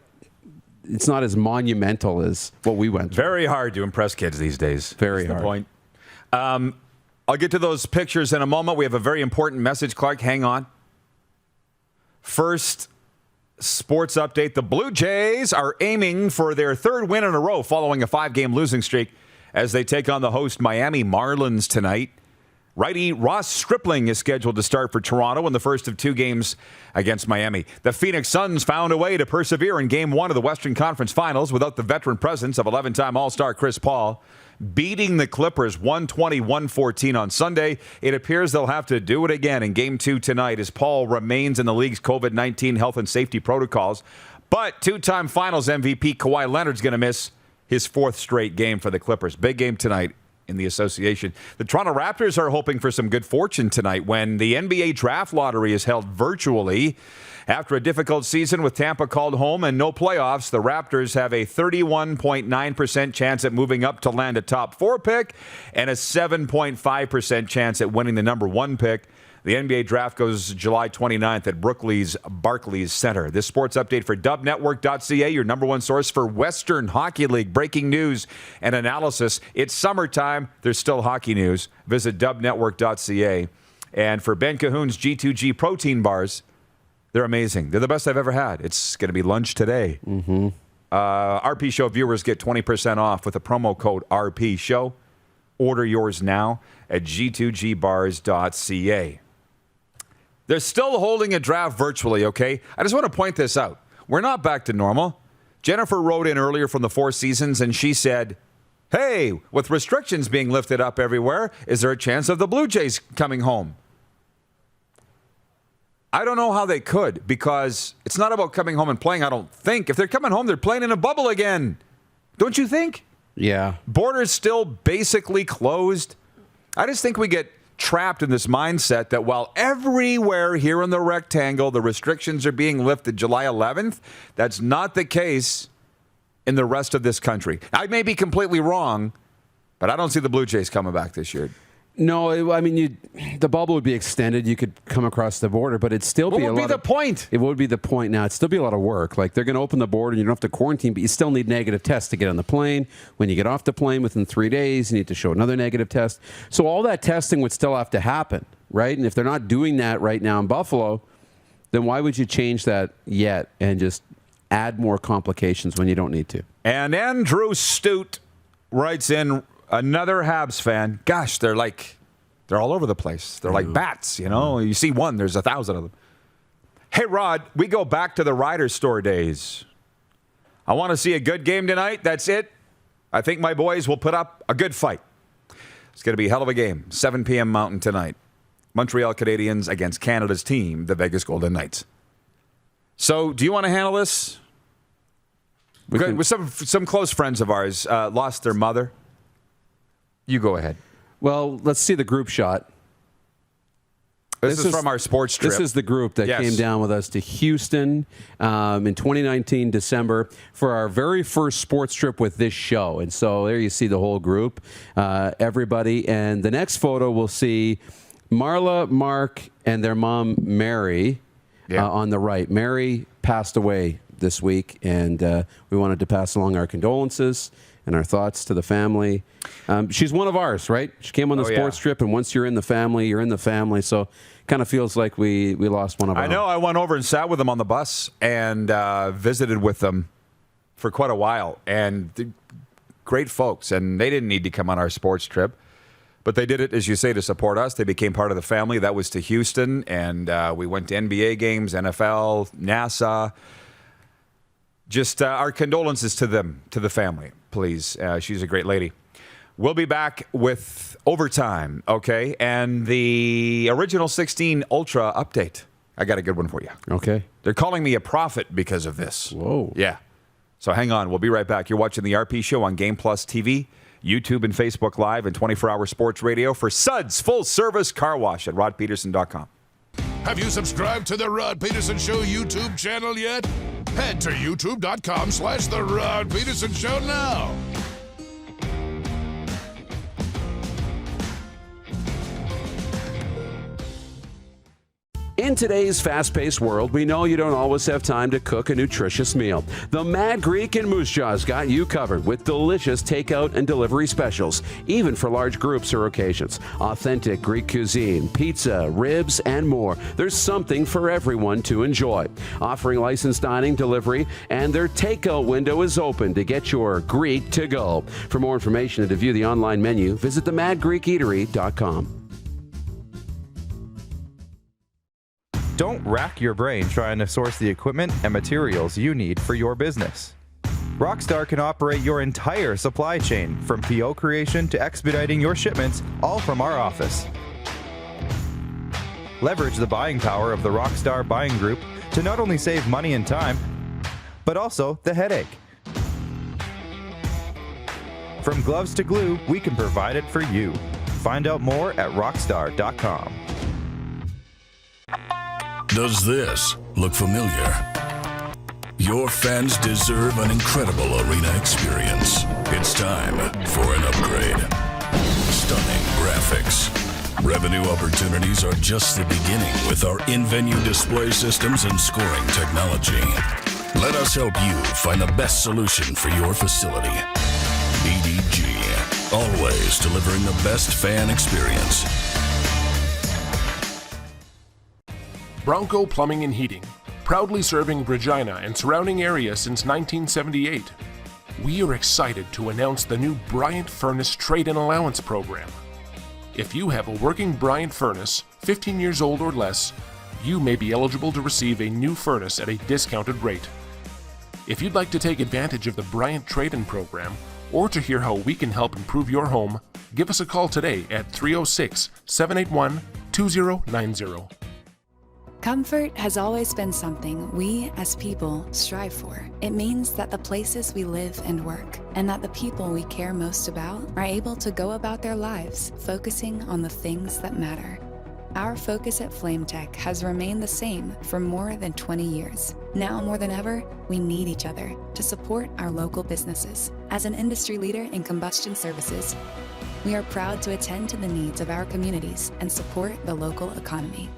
it's not as monumental as what we went through. Very hard to impress kids these days. Very That's hard. the point. I'll get to those pictures in a moment. We have a very important message, Clark. Hang on. First, sports update. The Blue Jays are aiming for their third win in a row following a 5-game losing streak as they take on the host Miami Marlins tonight. Righty Ross Stripling is scheduled to start for Toronto in the first of 2 games against Miami. The Phoenix Suns found a way to persevere in Game 1 of the Western Conference Finals without the veteran presence of 11-time All-Star Chris Paul. Beating the Clippers 120-114 on Sunday. It appears they'll have to do it again in Game 2 tonight as Paul remains in the league's COVID-19 health and safety protocols. But 2-time Finals MVP Kawhi Leonard's going to miss his 4th straight game for the Clippers. Big game tonight in the association. The Toronto Raptors are hoping for some good fortune tonight when the NBA draft lottery is held virtually. After a difficult season with Tampa called home and no playoffs, the Raptors have a 31.9% chance at moving up to land a top 4 pick and a 7.5% chance at winning the number 1 pick. The NBA draft goes July 29th at Brooklyn's Barclays Center. This sports update for dubnetwork.ca, your number 1 source for Western Hockey League breaking news and analysis. It's summertime. There's still hockey news. Visit dubnetwork.ca. And for Ben Cahoon's G2G protein bars, they're amazing. They're the best I've ever had. It's going to be lunch today. Mm-hmm. RP Show viewers get 20% off with the promo code RP Show. Order yours now at g2gbars.ca. They're still holding a draft virtually, okay? I just want to point this out. We're not back to normal. Jennifer wrote in earlier from the Four Seasons, and she said, hey, with restrictions being lifted up everywhere, is there a chance of the Blue Jays coming home? I don't know how they could, because it's not about coming home and playing, I don't think. If they're coming home, they're playing in a bubble again. Don't you think? Yeah. Borders still basically closed. I just think we get trapped in this mindset that while everywhere here in the rectangle the restrictions are being lifted July 11th, that's not the case in the rest of this country. I may be completely wrong, but I don't see the Blue Jays coming back this year. No, I mean, the bubble would be extended. You could come across the border, but it'd still be a lot. What would be the point? It would be the point now. It'd still be a lot of work. Like, they're going to open the border, and you don't have to quarantine, but you still need negative tests to get on the plane. When you get off the plane within 3 days, you need to show another negative test. So all that testing would still have to happen, right? And if they're not doing that right now in Buffalo, then why would you change that yet and just add more complications when you don't need to? And Andrew Stute writes in, another Habs fan. Gosh, they're all over the place. They're like bats, you know. You see one, there's 1,000 of them. Hey, Rod, we go back to the Ryder Store days. I want to see a good game tonight. That's it. I think my boys will put up a good fight. It's going to be a hell of a game. 7 p.m. Mountain tonight. Montreal Canadiens against Canada's team, the Vegas Golden Knights. So, do you want to handle this? With some close friends of ours lost their mother. You go ahead. Well, let's see the group shot. This is from our sports trip. This is the group that came down with us to Houston in 2019, December, for our very first sports trip with this show. And so there you see the whole group, everybody. And the next photo, we'll see Marla, Mark, and their mom, Mary, on the right. Mary passed away this week, and we wanted to pass along our condolences and our thoughts to the family. She's one of ours, right? She came on the sports trip, and once you're in the family, you're in the family. So kind of feels like we lost one of our own. I know. I went over and sat with them on the bus and visited with them for quite a while. And great folks. And they didn't need to come on our sports trip. But they did it, as you say, to support us. They became part of the family. That was to Houston. And we went to NBA games, NFL, NASA. Just our condolences to them, to the family, please. She's a great lady. We'll be back with Overtime, okay? And the original 16 Ultra update. I got a good one for you. Okay. They're calling me a prophet because of this. Whoa. Yeah. So hang on. We'll be right back. You're watching the RP Show on Game Plus TV. YouTube and Facebook Live, and 24-hour sports radio for Suds full-service car wash at rodpedersen.com. Have you subscribed to the Rod Pedersen Show YouTube channel yet? Head to youtube.com/The Rod Pedersen Show now. In today's fast-paced world, we know you don't always have time to cook a nutritious meal. The Mad Greek in Moose Jaw's got you covered with delicious takeout and delivery specials, even for large groups or occasions. Authentic Greek cuisine, pizza, ribs, and more. There's something for everyone to enjoy. Offering licensed dining, delivery, and their takeout window is open to get your Greek to go. For more information and to view the online menu, visit themadgreekeatery.com. Don't rack your brain trying to source the equipment and materials you need for your business. Rockstar can operate your entire supply chain, from PO creation to expediting your shipments, all from our office. Leverage the buying power of the Rockstar buying group to not only save money and time, but also the headache. From gloves to glue, we can provide it for you. Find out more at rockstar.com. Does this look familiar? Your fans deserve an incredible arena experience. It's time for an upgrade. Stunning graphics. Revenue opportunities are just the beginning with our in-venue display systems and scoring technology. Let us help you find the best solution for your facility. EDG, always delivering the best fan experience. Bronco Plumbing and Heating, proudly serving Regina and surrounding areas since 1978. We are excited to announce the new Bryant Furnace Trade-in Allowance Program. If you have a working Bryant furnace, 15 years old or less, you may be eligible to receive a new furnace at a discounted rate. If you'd like to take advantage of the Bryant Trade-in Program, or to hear how we can help improve your home, give us a call today at 306-781-2090. Comfort has always been something we as people strive for. It means that the places we live and work, and that the people we care most about, are able to go about their lives focusing on the things that matter. Our focus at FlameTech has remained the same for more than 20 years. Now more than ever, we need each other to support our local businesses. As an industry leader in combustion services, we are proud to attend to the needs of our communities and support the local economy.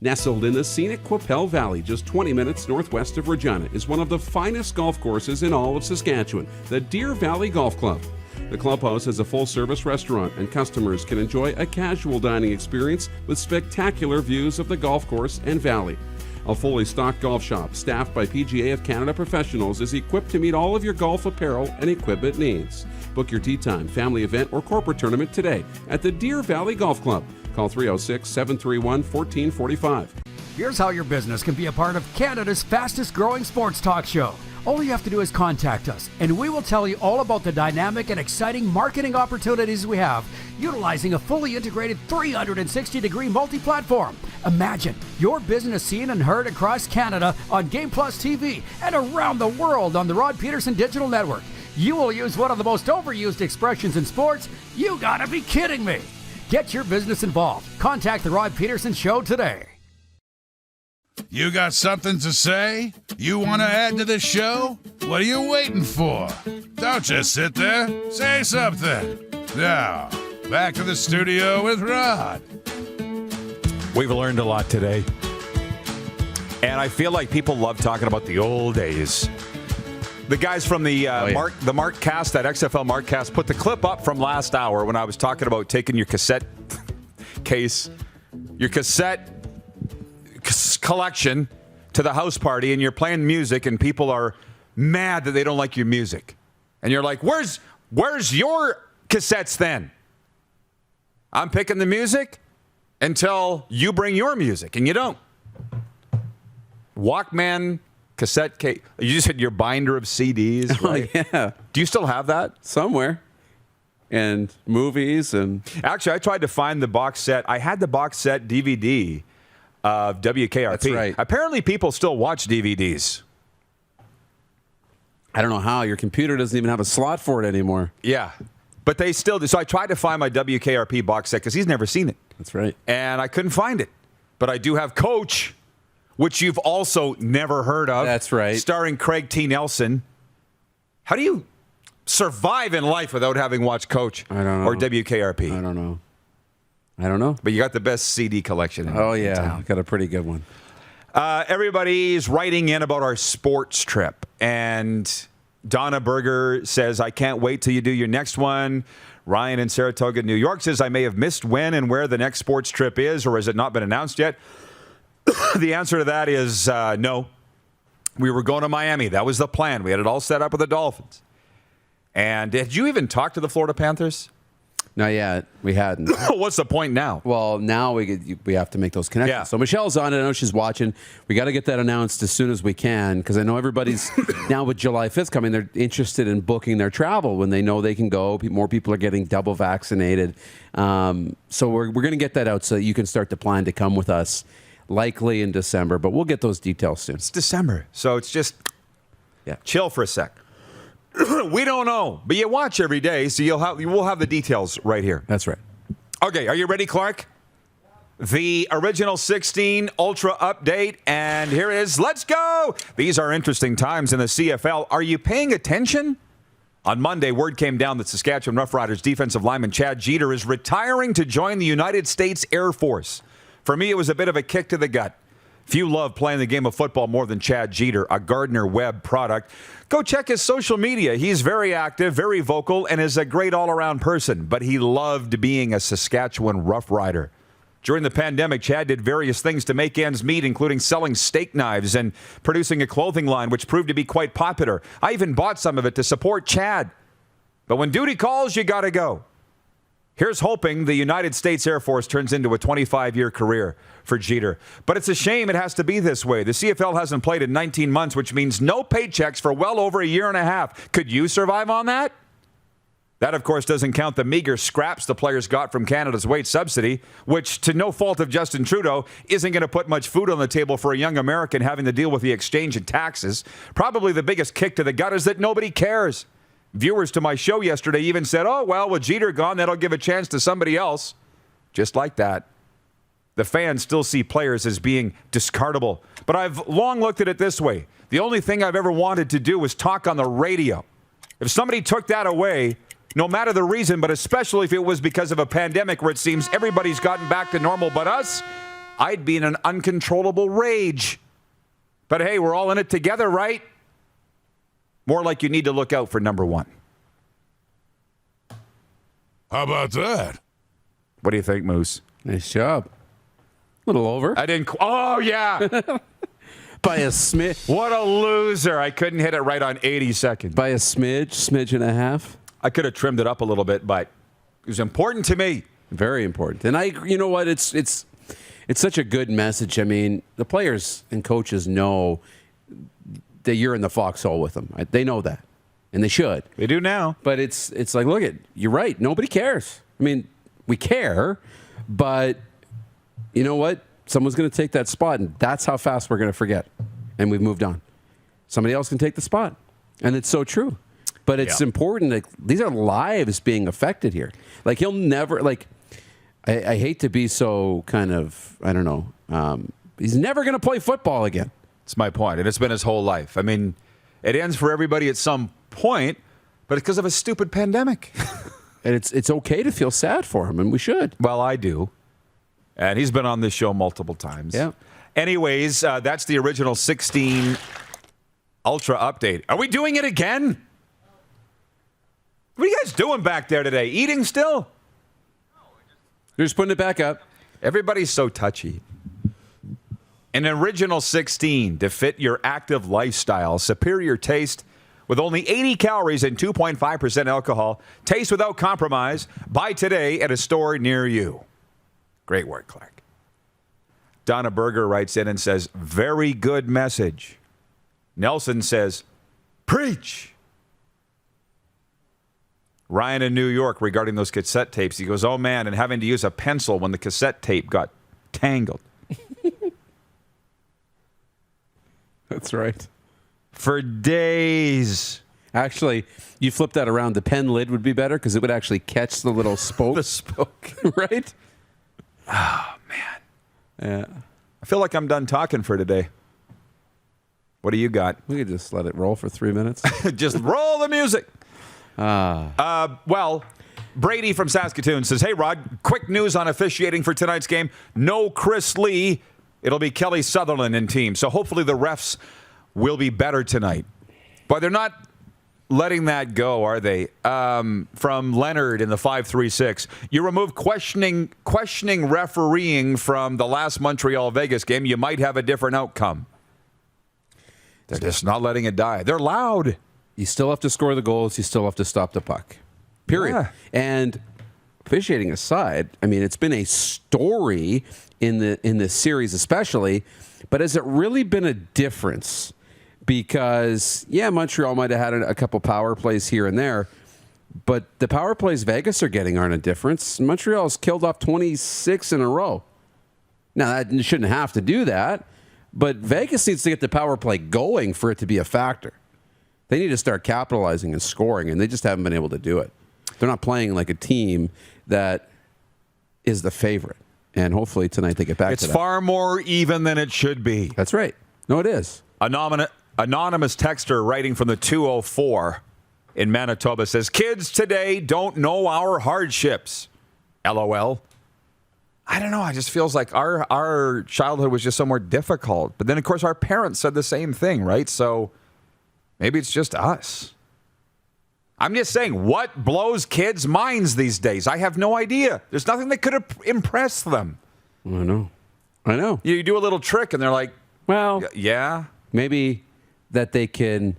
Nestled in the scenic Qu'Appelle Valley, just 20 minutes northwest of Regina, is one of the finest golf courses in all of Saskatchewan, the Deer Valley Golf Club. The clubhouse has a full-service restaurant, and customers can enjoy a casual dining experience with spectacular views of the golf course and valley. A fully stocked golf shop, staffed by PGA of Canada professionals, is equipped to meet all of your golf apparel and equipment needs. Book your tee time, family event, or corporate tournament today at the Deer Valley Golf Club. Call 306-731-1445. Here's how your business can be a part of Canada's fastest growing sports talk show. All you have to do is contact us, and we will tell you all about the dynamic and exciting marketing opportunities we have, utilizing a fully integrated 360-degree multi-platform. Imagine your business seen and heard across Canada on Game Plus TV and around the world on the Rod Pedersen Digital Network. You will use one of the most overused expressions in sports. You gotta be kidding me. Get your business involved. Contact the Rod Pedersen Show today. You got something to say? You want to add to the show? What are you waiting for? Don't just sit there. Say something. Now, back to the studio with Rod. We've learned a lot today. And I feel like people love talking about the old days. The guys from the Markcast, that XFL Markcast, put the clip up from last hour when I was talking about taking your cassette case, your cassette collection to the house party, and you're playing music, and people are mad that they don't like your music. And you're like, where's your cassettes then? I'm picking the music until you bring your music, and you don't. Walkman, cassette case. You just had your binder of CDs, right? Oh, yeah. Do you still have that? Somewhere. And movies and... Actually, I tried to find the box set. I had the box set DVD of WKRP. That's right. Apparently, people still watch DVDs. I don't know how. Your computer doesn't even have a slot for it anymore. Yeah. But they still do. So I tried to find my WKRP box set because he's never seen it. That's right. And I couldn't find it. But I do have Coach, which you've also never heard of. That's right. Starring Craig T. Nelson. How do you survive in life without having watched Coach I don't know. or WKRP? I don't know. But you got the best CD collection in yeah. town. Got a pretty good one. Everybody's writing in about our sports trip. And Donna Berger says, I can't wait till you do your next one. Ryan in Saratoga, New York says, I may have missed when and where the next sports trip is, or has it not been announced yet? The answer to that is no. We were going to Miami. That was the plan. We had it all set up with the Dolphins. And did you even talk to the Florida Panthers? Not yet. We hadn't. What's the point now? Well, now we have to make those connections. Yeah. So Michelle's on it. I know she's watching. We got to get that announced as soon as we can because I know everybody's now with July 5th coming, they're interested in booking their travel when they know they can go. More people are getting double vaccinated. So we're going to get that out so that you can start to plan to come with us likely in December, but we'll get those details soon. It's December. So it's just chill for a sec. We don't know, but you watch every day, so we'll have the details right here. That's right. Okay, are you ready, Clark? The original 16 Ultra update, and here it is. Let's go! These are interesting times in the CFL. Are you paying attention? On Monday, word came down that Saskatchewan Roughriders defensive lineman Chad Jeter is retiring to join the United States Air Force. For me, it was a bit of a kick to the gut. Few love playing the game of football more than Chad Jeter, a Gardner-Webb product. Go check his social media. He's very active, very vocal, and is a great all-around person. But he loved being a Saskatchewan Rough Rider. During the pandemic, Chad did various things to make ends meet, including selling steak knives and producing a clothing line, which proved to be quite popular. I even bought some of it to support Chad. But when duty calls, you got to go. Here's hoping the United States Air Force turns into a 25-year career for Jeter. But it's a shame it has to be this way. The CFL hasn't played in 19 months, which means no paychecks for well over a year and a half. Could you survive on that? That, of course, doesn't count the meager scraps the players got from Canada's wage subsidy, which, to no fault of Justin Trudeau, isn't going to put much food on the table for a young American having to deal with the exchange and taxes. Probably the biggest kick to the gut is that nobody cares. Viewers to my show yesterday even said, oh, well, with Jeter gone, that'll give a chance to somebody else. Just like that. The fans still see players as being discardable. But I've long looked at it this way. The only thing I've ever wanted to do was talk on the radio. If somebody took that away, no matter the reason, but especially if it was because of a pandemic where it seems everybody's gotten back to normal but us, I'd be in an uncontrollable rage. But hey, we're all in it together, right? More like you need to look out for number one. How about that? What do you think, Moose? Nice job. A little over. I didn't. Oh, yeah. By a smidge. What a loser. I couldn't hit it right on 80 seconds. By a smidge and a half. I could have trimmed it up a little bit, but it was important to me. Very important. And you know what? It's such a good message. I mean, the players and coaches know that you're in the foxhole with them. They know that, and they should. They do now. But it's like, look, you're right. Nobody cares. I mean, we care, but you know what? Someone's going to take that spot, and that's how fast we're going to forget. And we've moved on. Somebody else can take the spot, and it's so true. But it's important that these are lives being affected here. Like, he'll never, like, I hate to be so kind of, I don't know, he's never going to play football again. That's my point, and it's been his whole life. I mean, it ends for everybody at some point, but it's because of a stupid pandemic. And it's okay to feel sad for him, and we should. Well, I do. And he's been on this show multiple times. Yeah. Anyways, that's the original 16 Ultra update. Are we doing it again? What are you guys doing back there today? Eating still? You're just putting it back up. Everybody's so touchy. An original 16 to fit your active lifestyle. Superior taste with only 80 calories and 2.5% alcohol. Taste without compromise. Buy today at a store near you. Great work, Clark. Donna Berger writes in and says, very good message. Nelson says, preach. Ryan in New York regarding those cassette tapes. He goes, oh man, and having to use a pencil when the cassette tape got tangled. That's right. For days. Actually, you flip that around. The pen lid would be better because it would actually catch the little spoke. The spoke. Right? Oh, man. Yeah. I feel like I'm done talking for today. What do you got? We could just let it roll for 3 minutes. Just roll the music. Well, Brady from Saskatoon says, hey, Rod, quick news on officiating for tonight's game. No Chris Lee. It'll be Kelly Sutherland in team. So hopefully the refs will be better tonight. But they're not letting that go, are they? From Leonard in the 536. You remove questioning refereeing from the last Montreal-Vegas game, you might have a different outcome. They're just not letting it die. They're loud. You still have to score the goals. You still have to stop the puck. Period. Yeah. And officiating aside, I mean, it's been a story in this series especially, but has it really been a difference? Because, yeah, Montreal might have had a couple power plays here and there, but the power plays Vegas are getting aren't a difference. Montreal's killed off 26 in a row. Now, that shouldn't have to do that, but Vegas needs to get the power play going for it to be a factor. They need to start capitalizing and scoring, and they just haven't been able to do it. They're not playing like a team that is the favorite, and hopefully tonight they get back to that. It's far more even than it should be. That's right. No, it is. Anonymous texter writing from the 204 in Manitoba says, kids today don't know our hardships. LOL. I don't know. It just feels like our childhood was just so more difficult. But then, of course, our parents said the same thing, right? So maybe it's just us. I'm just saying, what blows kids' minds these days? I have no idea. There's nothing that could impress them. I know. You do a little trick, and they're like, well, yeah. Maybe that they can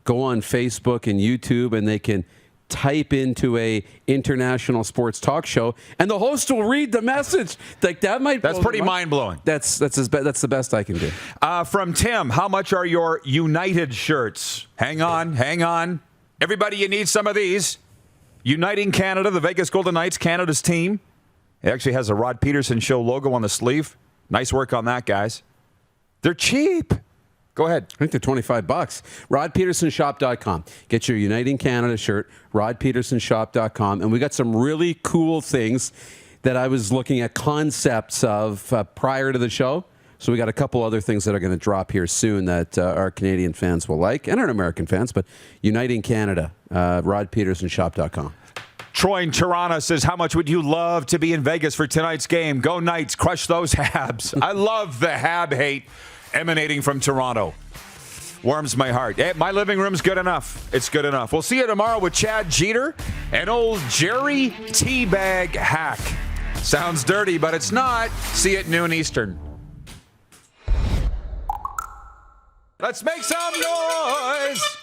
go on Facebook and YouTube and they can type into a international sports talk show and the host will read the message. Like that's pretty mind-blowing. That's the best I can do. From Tim, how much are your United shirts? Hang on. Everybody, you need some of these. Uniting Canada, the Vegas Golden Knights, Canada's team. It actually has a Rod Pedersen Show logo on the sleeve. Nice work on that, guys. They're cheap. Go ahead. I think they're $25. RodPedersenShop.com. Get your Uniting Canada shirt, RodPedersenShop.com. And we got some really cool things that I was looking at concepts of prior to the show. So we got a couple other things that are going to drop here soon that our Canadian fans will like, and our American fans, but Uniting Canada, RodPedersenShop.com. Troy in Toronto says, how much would you love to be in Vegas for tonight's game? Go Knights, crush those Habs. I love the Hab hate emanating from Toronto. Warms my heart. Hey, my living room's good enough. It's good enough. We'll see you tomorrow with Chad Jeter and old Jerry Teabag Hack. Sounds dirty, but it's not. See you at noon Eastern. Let's make some noise.